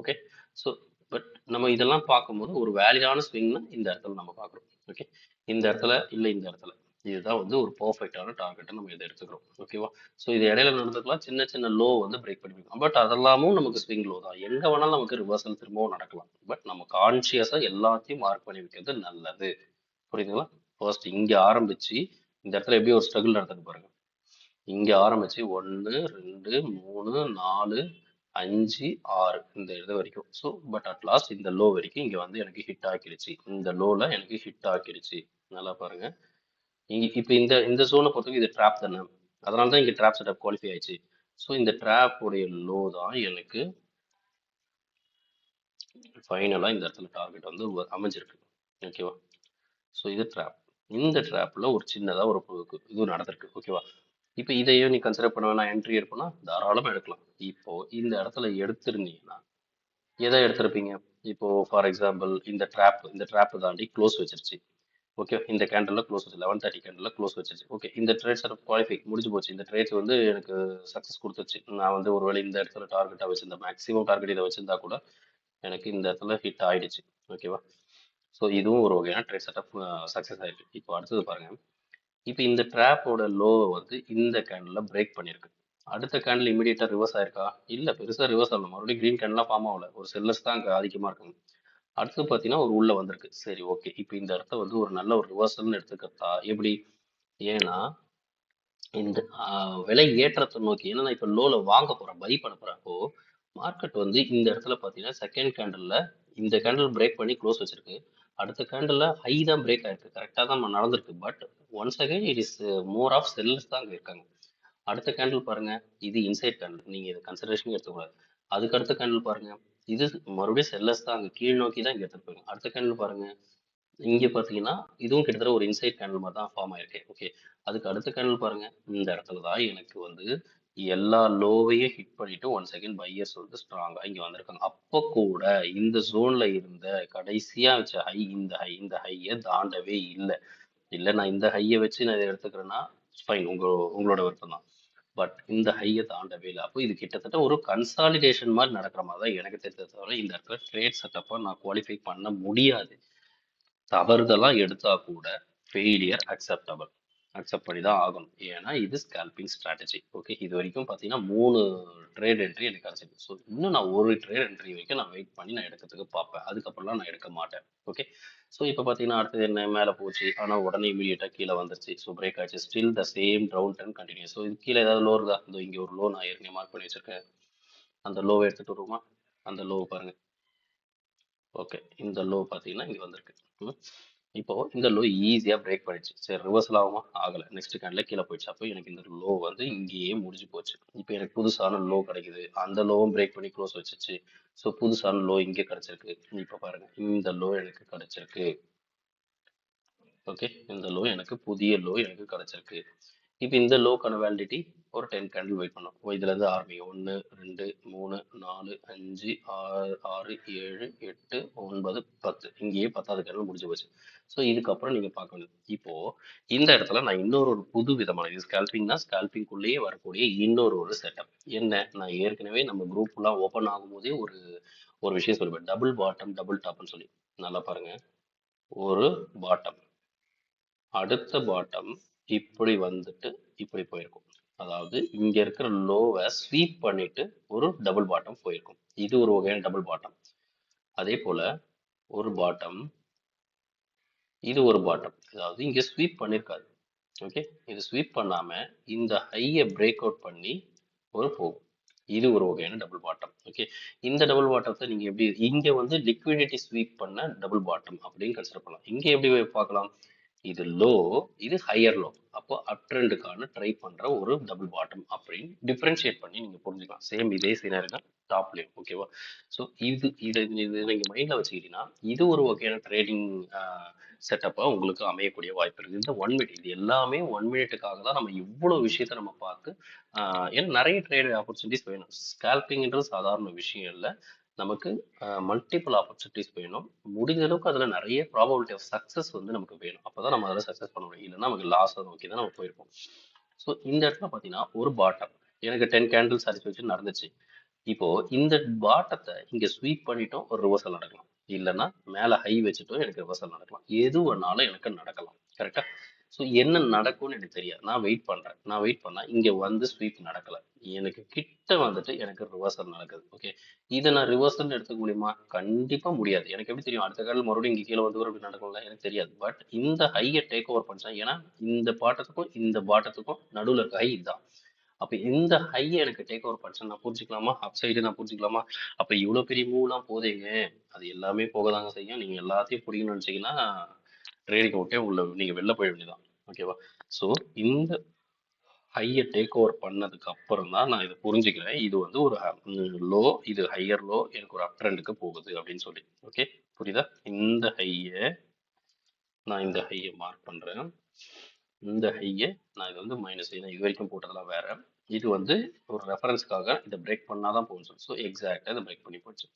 ஓகே, ஸோ பட் நம்ம இதெல்லாம் பார்க்கும்போது ஒரு வேலிடான ஸ்விங்னா இந்த இடத்துல நம்ம பார்க்குறோம். ஓகே, இந்த இடத்துல இல்லை, இந்த இடத்துல இதுதான் வந்து ஒரு பர்ஃபெக்டான டார்கெட்டை நம்ம இதை எடுத்துக்கிறோம். ஓகேவா? ஸோ இது இடையில நடந்துக்கலாம், சின்ன சின்ன லோ வந்து பிரேக் பண்ணிக்கலாம். பட் அதெல்லாமும் நமக்கு ஸ்விங் லோ தான். எங்கே வேணாலும் நமக்கு ரிவர்சல் திரும்பவும் நடக்கலாம். பட் நம்ம கான்சியஸாக எல்லாத்தையும் மார்க் பண்ணி வைக்கிறது நல்லது. புரியுதுங்களா? ஃபர்ஸ்ட் இங்கே ஆரம்பிச்சு இந்த இடத்துல எப்படி ஒரு ஸ்ட்ரகிள் நடந்தது பாருங்க. இங்கே ஆரம்பிச்சு 1 2 3 4 5 6 இந்த இது வரைக்கும். ஸோ பட் அட் லாஸ்ட் இந்த லோ வரைக்கும் இங்கே வந்து எனக்கு ஹிட் ஆக்கிடுச்சு. இந்த லோவில் எனக்கு ஹிட் ஆக்கிடுச்சு. நல்லா பாருங்க. இப்போ இந்த இந்த ஜோனை பொறுத்தவரைக்கும் இது ட்ராப் தானே, அதனால தான் இங்கே ட்ராப் செட்டப் குவாலிஃபை ஆயிடுச்சு. ஸோ இந்த ட்ராப் உடைய லோ தான் எனக்கு ஃபைனலாக இந்த இடத்துல டார்கெட் வந்து அமைஞ்சிருக்கு. ஓகேவா? ஸோ இது ட்ராப். இந்த ட்ராப்ல ஒரு சின்னதாக ஒரு இது நடந்திருக்கு. ஓகேவா? இப்போ இதையும் நீ கன்சிடர் பண்ண வேணா, என்ட்ரி எடுப்போம்னா தாராளமாக எடுக்கலாம். இப்போ இந்த இடத்துல எடுத்திருந்தீங்கன்னா எதை எடுத்திருப்பீங்க? இப்போ ஃபார் எக்ஸாம்பிள் இந்த ட்ராப் தாண்டி க்ளோஸ் வச்சிருச்சு. ஓகே, இந்த கேண்டலில் க்ளோஸ் வச்சு 11:30 கேண்டலில் க்ளோஸ் வச்சிருச்சு. ஓகே, இந்த ட்ரேட் செட்டப் குவாலிஃபை முடிஞ்சு போச்சு. இந்த ட்ரேட்ஸ் வந்து எனக்கு சக்ஸஸ் கொடுத்துருச்சு. நான் வந்து ஒருவேளை இந்த இடத்துல டார்கெட்டாக வச்சிருந்தேன், மேக்ஸிமம் டார்கெட் இதை வச்சிருந்தா கூட எனக்கு இந்த இடத்துல ஹிட் ஆயிடுச்சு. ஓகேவா? ஸோ இதுவும் ஒரு வகையான ட்ரேட் செட்டப் சக்ஸஸ் ஆயிடுச்சு. இப்போ அடுத்தது பாருங்க. இப்போ இந்த ட்ராப்போட லோவை வந்து இந்த கேண்டில் பிரேக் பண்ணியிருக்கு. அடுத்த கேண்டில் இமீடியட்டாக ரிவர்ஸ் ஆயிருக்கா? இல்லை, பெருசாக ரிவர்ஸ் ஆகல. மறுபடியும் க்ரீன் கேண்டெலாம் ஃபார்ம் ஆகல. ஒரு செல்லர்ஸ் தான் அங்கே அதிகமாக இருக்காங்க. அடுத்து பார்த்தீங்கன்னா ஒரு உள்ள வந்திருக்கு. சரி, ஓகே, இப்போ இந்த இடத்த வந்து ஒரு நல்ல ஒரு ரிவர்சல்னு எடுத்துக்கிறதா எப்படி? ஏன்னா இந்த விலை ஏற்றத்தை நோக்கி, ஏன்னா நான் இப்போ லோவில் வாங்க போகிறேன், பை பண்ண போகிறப்போ மார்க்கெட் வந்து இந்த இடத்துல பார்த்தீங்கன்னா செகண்ட் கேண்டலில் இந்த கேண்டில் பிரேக் பண்ணி க்ளோஸ் வச்சிருக்கு. அடுத்த கேண்டில் ஹை தான் பிரேக் ஆயிருக்கு, கரெக்டாக தான் நடந்திருக்கு. But once again it is more of sellers தான் அங்கே இருக்காங்க. அடுத்த கேண்டில் பாருங்க, இது இன்சைட் கேண்டில், நீங்க இதை கன்சிடரேஷன் எடுத்துக்கூடாது. அதுக்கு அடுத்த கேண்டில் பாருங்க, இது மறுபடியும் செல்லர்ஸ் தான் அங்கே கீழ் நோக்கி தான் இங்கே எடுத்துருப்பாங்க. அடுத்த கேண்டில் பாருங்க, இங்கே பார்த்தீங்கன்னா இதுவும் கிட்டத்தட்ட ஒரு இன்சைட் கேண்டில் மாதிரி தான் ஃபார்ம் ஆயிருக்கு. ஓகே, அதுக்கு அடுத்த கேண்டில் பாருங்க, இந்த இடத்துல தான் எனக்கு வந்து எல்லா லோவையும் ஹிட் பண்ணிட்டு ஒன் செகண்ட் பையர்ஸ் வந்து ஸ்ட்ராங்கா இங்க வந்திருக்காங்க. அப்போ கூட இந்த ஜோன்ல இருந்த கடைசியா வச்ச ஹை, இந்த ஹையை தாண்டவே இல்லை. இல்லை, நான் இந்த ஹையை வச்சு நான் இதை எடுத்துக்கிறேன்னா ஃபைன், உங்களோட விருப்பம் தான். பட் இந்த ஹையை தாண்டவே இல்லை. அப்போ இது கிட்டத்தட்ட ஒரு கன்சாலிடேஷன் மாதிரி நடக்கிற மாதிரி தான் எனக்கு தெரிஞ்ச தவிர இந்த இடத்துல ட்ரேட் செட்டப்பை நான் குவாலிஃபை பண்ண முடியாது. தவறுதெல்லாம் எடுத்தா கூட ஃபெயிலியர் அக்செப்ட் பண்ணி தான் ஆகணும். ஏன்னா இது ஸ்கேல்பிங் ஸ்ட்ராட்டஜி. ஓகே, இது வரைக்கும் பார்த்தீங்கன்னா 3 ட்ரேட் என்ட்ரி எனக்கு கிடைச்சிருக்கு. ஸோ இன்னும் நான் ஒரு ட்ரேட் என்ட்ரி வரைக்கும் நான் வெயிட் பண்ணி நான் எடுக்கிறதுக்கு பார்ப்பேன். அதுக்கப்புறம்லாம் நான் எடுக்க மாட்டேன். ஓகே, ஸோ இப்போ பார்த்தீங்கன்னா அடுத்தது என்ன, மேலே போச்சு, ஆனால் உடனே இமீடியட்டாக கீழே வந்துருச்சு. ஸோ பிரேக் ஆச்சு. Still the same down trend continue. So இது கீழே ஏதாவது லோ இருக்கா? இந்த இங்கே ஒரு லோ நான் ஏற்கனவே மார்க் பண்ணி வச்சிருக்கேன். அந்த லோவை எடுத்துகிட்டு வருவோமா? அந்த லோவை பாருங்க. ஓகே, இந்த லோ பார்த்தீங்கன்னா இங்கே வந்திருக்கு. இப்போ இந்த லோ ஈஸியாக பிரேக் பண்ணிடுச்சு. சரி, ரிவர்சல் ஆகுமா? ஆகலை. நெக்ஸ்ட் கேண்டில் கீழே போயிடுச்சு. அப்போ எனக்கு இந்த லோ வந்து இங்கேயே முடிஞ்சு போச்சு. இப்போ எனக்கு புதுசான லோ கிடைக்குது. அந்த லோவும் பிரேக் பண்ணி க்ளோஸ் வச்சிச்சு. ஸோ புதுசான லோ இங்கே கிடைச்சிருக்கு. இப்போ பாருங்க, இந்த லோ எனக்கு கிடைச்சிருக்கு. ஓகே, இந்த லோ எனக்கு புதிய லோ எனக்கு கிடைச்சிருக்கு. இப்போ இந்த லோக்கான வேலிடிட்டி ஒரு 10 கேண்டில் வெயிட் பண்ணோம். இதுலேருந்து ஆரம்பிக்கும் 1 2 3 4 5 6 6 7 8 9 10. இங்கேயே 10வது கேண்டில் முடிஞ்சு போச்சு. ஸோ இதுக்கப்புறம் நீங்கள் பார்க்க வேண்டியது, இப்போ இந்த இடத்துல நான் இன்னொரு புது விதமான, இது ஸ்கேல்பிங்னா ஸ்கேல்பிங்குள்ளேயே வரக்கூடிய இன்னொரு செட்டப் என்ன, நான் ஏற்கனவே நம்ம குரூப்லாம் ஓப்பன் ஆகும்போதே ஒரு விஷயம் சொல்லுவேன், டபுள் பாட்டம் டபுள் டாப்னு சொல்லி. நல்லா பாருங்க, ஒரு பாட்டம், அடுத்த பாட்டம் இப்படி வந்துட்டு இப்படி போயிருக்கும். அதாவது இங்க இருக்கிற லோவை ஸ்வீப் பண்ணிட்டு ஒரு டபுள் பாட்டம் போயிருக்கும். இது ஒரு வகையான டபுள் பாட்டம். அதே போல ஒரு பாட்டம், இது ஒரு பாட்டம். அதாவது இங்க ஸ்வீப் பண்ணிருக்காது. ஓகே, இது ஸ்வீப் பண்ணாம இந்த ஹையை பிரேக் அவுட் பண்ணி ஒரு போகும். இது ஒரு வகையான டபுள் பாட்டம். ஓகே, இந்த டபுள் பாட்டத்தை நீங்க எப்படி, இங்க வந்து லிக்விடிட்டி ஸ்வீப் பண்ண டபுள் பாட்டம் அப்படின்னு கன்சிடர் பண்ணலாம். இங்க எப்படி பார்க்கலாம், இது லோ, இது ஹையர் லோ. அப்போ அப் ட்ரெண்டுக்கான ட்ரை பண்ற ஒரு டபுள் பாட்டம் அப்படின்னு டிஃபரன்ஷியேட் பண்ணி நீங்க புரிஞ்சுக்கலாம். சேம் இதே சீனரி தான் டாப்லயும். ஓகேவா? ஸோ இது நீங்க மைண்ட்ல வச்சுக்கிட்டீங்கன்னா இது ஒரு வகையான ட்ரேடிங் செட்டப்பா உங்களுக்கு அமையக்கூடிய வாய்ப்பு இருக்கு. இந்த 1 மினிட், இது எல்லாமே 1 மினிட்டுக்காக தான் நம்ம இவ்வளவு விஷயத்த நம்ம பார்த்து ஏன்னா நிறைய ட்ரேட் ஆப்பர்ச்சுனிட்டிஸ் வேணும். ஸ்கேல்பிங்ன்றது சாதாரண விஷயம் இல்லை. நமக்கு மல்டிபிள் ஆப்பர்ச்சுனிட்டிஸ் வேணும். முடிஞ்ச அளவுக்கு அதில் நிறைய ப்ராபபிலிட்டி ஆஃப் சக்ஸஸ் வந்து நமக்கு வேணும். அப்போ தான் நம்ம அதில் சக்ஸஸ் பண்ண முடியும். இல்லைன்னா நமக்கு லாஸை நோக்கி தான் நம்ம போயிருப்போம். ஸோ இந்த இடத்துல பார்த்தீங்கன்னா ஒரு பாட்டம் எனக்கு 10 கேண்டில் சாட்டிஸ்ஃபேக்ஷன் நடந்துச்சு. இப்போ இந்த பாட்டத்தை இங்க ஸ்வீப் பண்ணிட்டும் ஒரு ரிவர்சல் நடக்கலாம், இல்லைன்னா மேல ஹை வச்சுட்டும் எனக்கு ரிவர்சல் நடக்கலாம். எது வேணாலும் எனக்கு நடக்கலாம். கரெக்டா? ஸோ என்ன நடக்கும்னு எனக்கு தெரியாது. நான் வெயிட் பண்றேன். நான் வெயிட் பண்ணா இங்க வந்து ஸ்வீப் நடக்கல, எனக்கு கிட்ட வந்துட்டு எனக்கு ரிவர்சல் நடக்குது. ஓகே, இதை நான் ரிவர்சல் எடுத்துக்க முடியுமா? கண்டிப்பா முடியாது. எனக்கு எப்படி தெரியும் அடுத்த கால் மறுபடியும் இங்க கீழே வந்து அப்படி நடக்கும்ல? எனக்கு தெரியாது. பட் இந்த ஹையை டேக் ஓவர் பண்ணிச்சேன். ஏன்னா இந்த பாட்டத்துக்கும் இந்த பாட்டத்துக்கும் நடுவில் இருக்க ஹை இதுதான். அப்ப இந்த ஹையை எனக்கு டேக் ஓவர் பண்ணிச்சு நான் புரிஞ்சுக்கலாமா? அப் சைடு நான் புரிஞ்சுக்கலாமா? அப்ப இவ்வளவு பெரிய மூவ்லாம் போதேங்க, அது எல்லாமே போகதாங்க செய்யும். நீங்க எல்லாத்தையும் பிடிக்கணும்னு நினைச்சீங்கன்னா ட்ரேடிங் விட்டே உள்ள நீங்க வெளில போய் வேண்டியதான். ஓகேவா? ஸோ இந்த ஹையை டேக் ஓவர் பண்ணதுக்கு அப்புறம் தான் நான் இதை புரிஞ்சுக்கிறேன். இது வந்து ஒரு லோ, இது ஹையர் லோ, எனக்கு ஒரு அப் ட்ரெண்டுக்கு போகுது அப்படின்னு சொல்லி. ஓகே, புரியுதா? நான் இந்த ஹையை மார்க் பண்றேன். இந்த ஹையை நான் இது வந்து மைனஸ், இது வரைக்கும் போட்டதெல்லாம் வேற. இது வந்து ஒரு ரெஃபரன்ஸ்க்காக இதை பிரேக் பண்ணாதான் போகும் சொல்லி. ஸோ எக்ஸாக்டா இதை பிரேக் பண்ணி போச்சு.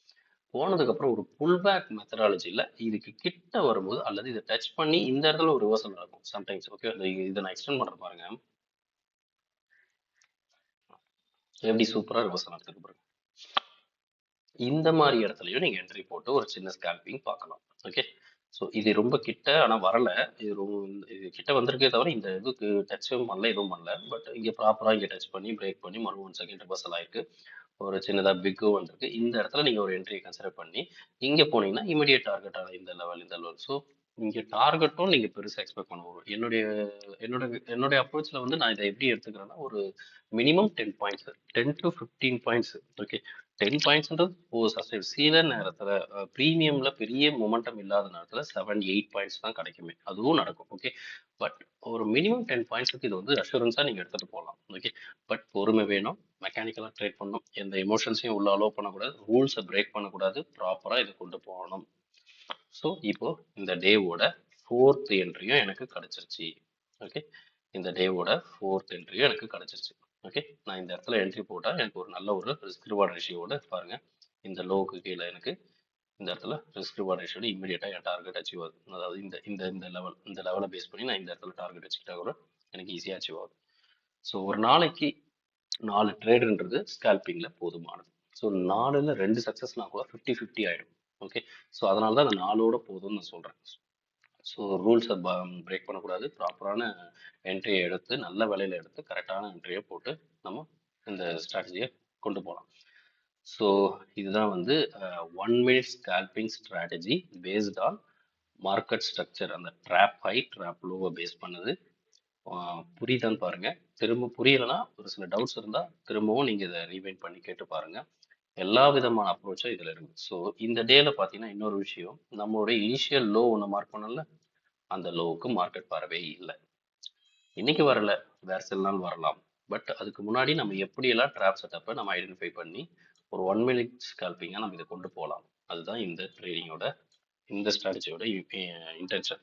போனதுக்கு அப்புறம் ஒரு புல் பேக் மெத்தடாலஜில இதுக்கு கிட்ட வரும்போது அல்லது இதை டச் பண்ணி இந்த இடத்துல ஒரு ரிவர்சல் நடக்கும் சம்டைம்ஸ். ஓகே, இதை நான் எக்ஸ்டெண்ட் பண்ற பாருங்க, எப்படி சூப்பரா ரிவர்சல் நடத்துக்கு பாருங்க. இந்த மாதிரி இடத்துலயும் நீங்க என்ட்ரி போட்டு ஒரு சின்ன ஸ்கேல்பிங் பார்க்கலாம். ஓகே, ஸோ இது ரொம்ப கிட்ட ஆனா வரல. இது கிட்ட வந்திருக்கே தவிர இந்த இதுக்கு டச்சும் பண்ணல, எதுவும் பண்ணல. பட் இங்க ப்ராப்பரா இங்க டச் பண்ணி பிரேக் பண்ணி மறுபடியும் 1 செகண்ட் ரிவர்சல் ஆயிருக்கு. ஒரு சின்னதா பிக்கும் வந்திருக்கு. இந்த இடத்துல நீங்க ஒரு என்ட்ரியை கன்சிடர் பண்ணி இங்க போனீங்கன்னா இமிடியேட் டார்கெட்டான இந்த லெவல். ஸோ இங்க டார்கெட்டும் நீங்க பெருசா எக்ஸ்பெக்ட் பண்ணுவோம். என்னுடைய என்னோட என்னுடைய அப்ரோச்ல வந்து நான் இதை எப்படி எடுத்துக்கிறேன்னா ஒரு minimum 10 points, 10 to 15 points. Okay, 10 பாயிண்ட்ஸ்ன்றது ஓ சஸ்டைன் சில நேரத்துல ப்ரீமியம்ல பெரிய மொமெண்டம் இல்லாத நேரத்துல 7-8 பாயிண்ட்ஸ் தான் கிடைக்குமே, அதுவும் நடக்கும். ஓகே, பட் ஒரு மினிமம் 10 பாயிண்ட்ஸுக்கு இது வந்து அஷூரன்ஸா நீங்க எடுத்துட்டு போகலாம். ஓகே, பட் பொறுமை வேணும், மெக்கானிக்கலா ட்ரேட் பண்ணணும், எந்த எமோஷன்ஸையும் உள்ள அலோவ் பண்ணக்கூடாது, ரூல்ஸை பிரேக் பண்ணக்கூடாது, ப்ராப்பரா இதை கொண்டு போகணும். ஸோ இப்போ இந்த டேவோட 4th என்ட்ரியும் எனக்கு கிடைச்சிருச்சு. ஓகே, இந்த டேவோட 4th என்ட்ரியும் எனக்கு கிடைச்சிருச்சு. ஓகே, நான் இந்த இடத்துல என்ட்ரி போட்டா எனக்கு ஒரு நல்ல ஒரு ரிஸ்க் ரிவார்ட் ரேஷியோட பாருங்க. இந்த லோவுக்கு கீழே எனக்கு இந்த இடத்துல ரிஸ்க் ரிவார்ட் ரேஷியோட இமீடியட்டா என் டார்கெட் அச்சீவ் ஆகுது. அதாவது இந்த இந்த இந்த லெவலை பேஸ் பண்ணி நான் இந்த இடத்துல டார்கெட் வச்சுக்கிட்டா கூட எனக்கு ஈஸியாக அச்சீவ் ஆகுது. ஸோ ஒரு நாளைக்கு 4 ட்ரேடுன்றது ஸ்கேல்பிங்ல போதுமானது. ஸோ 4ல் 2 சக்ஸஸ்னா கூட 50-50 ஆயிடும். ஓகே, ஸோ அதனால தான் அந்த 4ஓட போதும்னு நான் சொல்றேன். ஸோ ரூல்ஸை பிரேக் பண்ணக்கூடாது, ப்ராப்பரான என்ட்ரியை எடுத்து நல்ல விலையில எடுத்து கரெக்டான என்ட்ரியை போட்டு நம்ம இந்த ஸ்ட்ராட்டஜியை கொண்டு போகலாம். ஸோ இதுதான் வந்து 1 minute scalping strategy based on market structure. அந்த ட்ராப் ஹை ட்ராப் லோவை பேஸ் பண்ணது. புரியுதான்னு பாருங்க. திரும்ப புரியலைன்னா ஒரு சில டவுட்ஸ் இருந்தா திரும்பவும் நீங்க இதை ரீவைண்ட் பண்ணி கேட்டு பாருங்க. எல்லா விதமான அப்ரோச்சும் இதுல இருக்கு. ஸோ இந்த டேல பாத்தீங்கன்னா இன்னொரு விஷயம், நம்மளோட இனிஷியல் லோ ஒன்று மார்க் பண்ணல, அந்த லோவுக்கு மார்க்கெட் வரவே இல்லை. இன்னைக்கு வரல, வேற சில நாள் வரலாம். பட் அதுக்கு முன்னாடி நம்ம எப்படியெல்லாம் ட்ராப் செட்டப்பை நம்ம ஐடென்டிஃபை பண்ணி ஒரு 1 minute ஸ்கால்பிங்காக நம்ம இதை கொண்டு போகலாம். அதுதான் இந்த ட்ரேடிங்கோட இந்த ஸ்ட்ராட்டஜியோட இன்டென்ஷன்.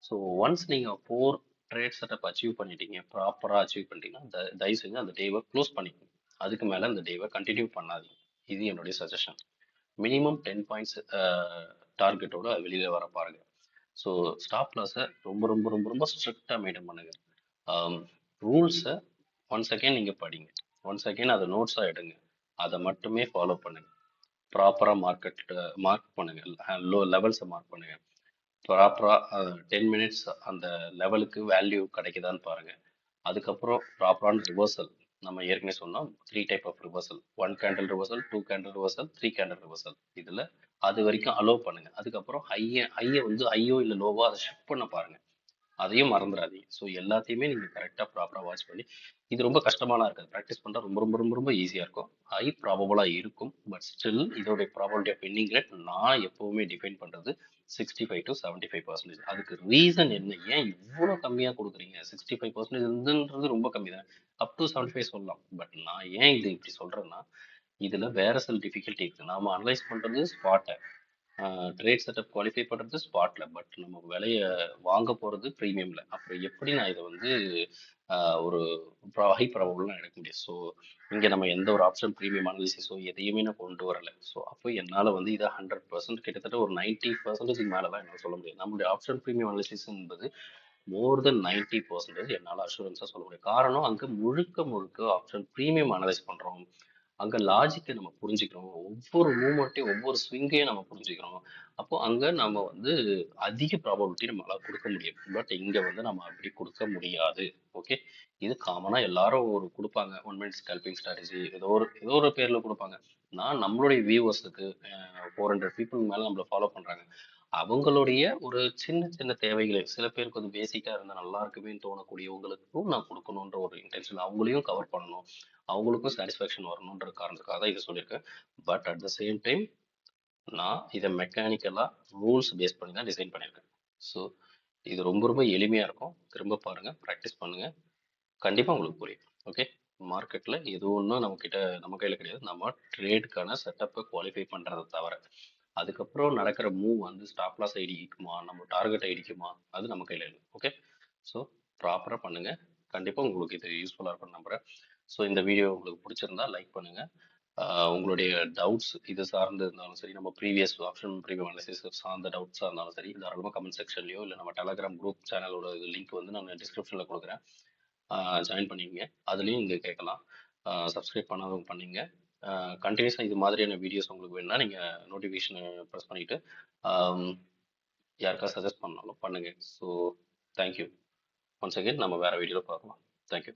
ஸோ ஒன்ஸ் நீங்கள் 4 ட்ரேட் செட்டப் அச்சீவ் பண்ணிட்டீங்க, ப்ராப்பராக அச்சீவ் பண்ணிட்டீங்கன்னா தயவு செஞ்சு அந்த டேவை க்ளோஸ் பண்ணிக்கணும். அதுக்கு மேலே அந்த டேவை கண்டினியூ பண்ணாதீங்க. இது என்னுடைய சஜஷன். மினிமம் 10 பாயிண்ட்ஸ் டார்கெட்டோட வெளியில் வர பாருங்க. ஸோ ஸ்டாப் லாஸை ரொம்ப ரொம்ப ரொம்ப ரொம்ப ஸ்ட்ரிக்டாக மெயின்டைன் பண்ணுங்க. ரூல்ஸை ஒன்ஸ் அகெயின் நீங்கள் படிங்க, ஒன்ஸ் அகெயின் அதை நோட்ஸாக எடுங்க, அதை மட்டுமே ஃபாலோ பண்ணுங்க. ப்ராப்பராக மார்க் பண்ணுங்க, லோ லெவல்ஸை மார்க் பண்ணுங்க. ப்ராப்பராக 10 மினிட்ஸ் அந்த லெவலுக்கு வேல்யூ கிடைக்குதான்னு பாருங்க. அதுக்கப்புறம் ப்ராப்பரான ரிவர்சல். நம்ம ஏற்கனவே சொன்னோம் 3 type of reversal: 1 candle reversal, 2 candle reversal, 3 candle reversal. இதில் அது வரைக்கும் அலோவ் பண்ணுங்க. அதுக்கப்புறம் ஹையை வந்து ஹையோ இல்லை லோவோ அதை ஷிஃப்ட் பண்ண பாருங்க, அதையும் மறந்துடாதீங்க. ஸோ எல்லாத்தையுமே நீங்கள் கரெக்டாக ப்ராப்பராக வாட்ச் பண்ணி, இது ரொம்ப கஷ்டமாலாம் இருக்காது, ப்ராக்டிஸ் பண்ணுறது ரொம்ப ரொம்ப ரொம்ப ரொம்ப ஈஸியாக இருக்கும். ஹை ப்ராபபிளாக இருக்கும், பட் ஸ்டில் இதோடைய ப்ராபபிலிட்டி ஆஃப் வின்னிங் ரேட் நான் எப்போவுமே டிஃபைன் பண்ணுறது 65-75%. அதுக்கு ரீசன் என்ன, ஏன் இவ்வளோ கம்மியாக கொடுக்குறீங்க? 65%ன்றது ரொம்ப கம்மி தான், அப் டு 75 சொல்லலாம். பட் நான் ஏன் இது இப்படி சொல்கிறேன்னா, இதில் வேற சில டிஃபிகல்ட்டி இருக்குது. நாம் அனலைஸ் பண்ணுறது ஸ்பாட்டை, ட்ரேட் செட்டப் குவாலிஃபை பண்ணுறது ஸ்பாட்ல, பட் நம்ம விலையை வாங்க போகிறது ப்ரீமியமில். அப்புறம் எப்படி நான் இதை வந்து ஒரு ஹை ப்ராபபிள்லாம் எடுக்க முடியும்? ஸோ இங்கே நம்ம எந்த ஒரு ஆப்ஷன் ப்ரீமியம் அனாலிசிஸோ எதையுமே நான் கொண்டு வரலை. ஸோ அப்போ என்னால் வந்து இதை 100% கிட்டத்தட்ட ஒரு 90% மேலே தான் என்னால் சொல்ல முடியும். நம்மளுடைய ஆப்ஷன் ப்ரீமியம் அனாலிசிஸ் என்பது மோர் தென் 90% என்னால் அஷூரன்ஸாக சொல்ல முடியும். காரணம் அங்கே முழுக்க முழுக்க ஆப்ஷன் ப்ரீமியம் அனலைஸ் பண்ணுறோம். அங்கே லாஜிக்கை நம்ம புரிஞ்சுக்கிறோம். ஒவ்வொரு மூமெண்ட்டையும் ஒவ்வொரு ஸ்விங்கையும் நம்ம புரிஞ்சுக்கிறோம். அப்போ அங்கே நம்ம வந்து அதிக ப்ராபபிலிட்டி நம்மளால கொடுக்க முடியும். பட் இங்கே வந்து நம்ம அப்படி கொடுக்க முடியாது. ஓகே, இது காமனாக எல்லாரும் ஒரு கொடுப்பாங்க. 1 மினிட் ஸ்கல்பிங் ஸ்ட்ராட்டஜி ஏதோ ஒரு பேரில் கொடுப்பாங்க. நான் நம்மளுடைய வியூவர்ஸுக்கு 400 பீப்புள் மேலே நம்மளை ஃபாலோ பண்ணுறாங்க. அவங்களுடைய ஒரு சின்ன சின்ன தேவைகளை சில பேருக்கு வந்து பேசிக்காக இருந்தால் நல்லா இருக்குமேன்னு தோணக்கூடியவங்களுக்கும் நான் கொடுக்கணுன்ற ஒரு இன்டென்ஷன், அவங்களையும் கவர் பண்ணணும், அவங்களுக்கும் சாட்டிஸ்ஃபேக்ஷன் வரணுன்ற காரணத்துக்காக தான் இதை சொல்லியிருக்கேன். But at the same time நான் இதை மெக்கானிக்கலாக ரூல்ஸ் பேஸ் பண்ணி தான் டிசைன் பண்ணியிருக்கேன். ஸோ இது ரொம்ப ரொம்ப எளிமையாக இருக்கும். திரும்ப பாருங்கள், ப்ராக்டிஸ் பண்ணுங்கள், கண்டிப்பாக உங்களுக்கு புரியும். ஓகே, மார்க்கெட்டில் எது ஒன்றும் நம்ம கையில் கிடையாது. நம்ம ட்ரேடுக்கான செட்டப்பை குவாலிஃபை பண்ணுறதை தவிர அதுக்கப்புறம் நடக்கிற மூவ் வந்து ஸ்டாப் லாஸ் இடிக்குமா, நம்ம டார்கெட் இடிக்குமா, அது நம்ம கையில் இல்லை. ஓகே, ஸோ ப்ராப்பராக பண்ணுங்கள். கண்டிப்பாக உங்களுக்கு இது யூஸ்ஃபுல்லாக இருக்கும்னு நம்புகிறேன். ஸோ இந்த வீடியோ உங்களுக்கு பிடிச்சிருந்தா லைக் பண்ணுங்கள். உங்களுடைய டவுட்ஸ் இது சார்ந்து இருந்தாலும் சரி, நம்ம ப்ரீவியஸ் ஆப்ஷன் ப்ரீவியம் அனாலிசிஸ் சார்ந்த டவுட்ஸாக இருந்தாலும் சரி, தாராளமாக கமெண்ட் செக்ஷன்லையோ இல்லை நம்ம டெலகிராம் குரூப் சேனலோட லிங்க் வந்து நான் டிஸ்கிரிப்ஷனில் கொடுக்குறேன், ஜாயின் பண்ணிக்கங்க. அதுலேயும் இங்கே கேட்கலாம். சப்ஸ்கிரைப் பண்ணாதவங்க பண்ணிங்க. கண்டினியூஸாக இது மாதிரியான வீடியோஸ் உங்களுக்கு வேணும்னா நீங்கள் நோட்டிஃபிகேஷனை ப்ரெஸ் பண்ணிவிட்டு யாருக்கா சஜஸ்ட் பண்ணாலும் பண்ணுங்கள். So thank you. ஒன்ஸ் அகெயின் நம்ம வேறு வீடியோவில் பார்க்கலாம். தேங்க்யூ.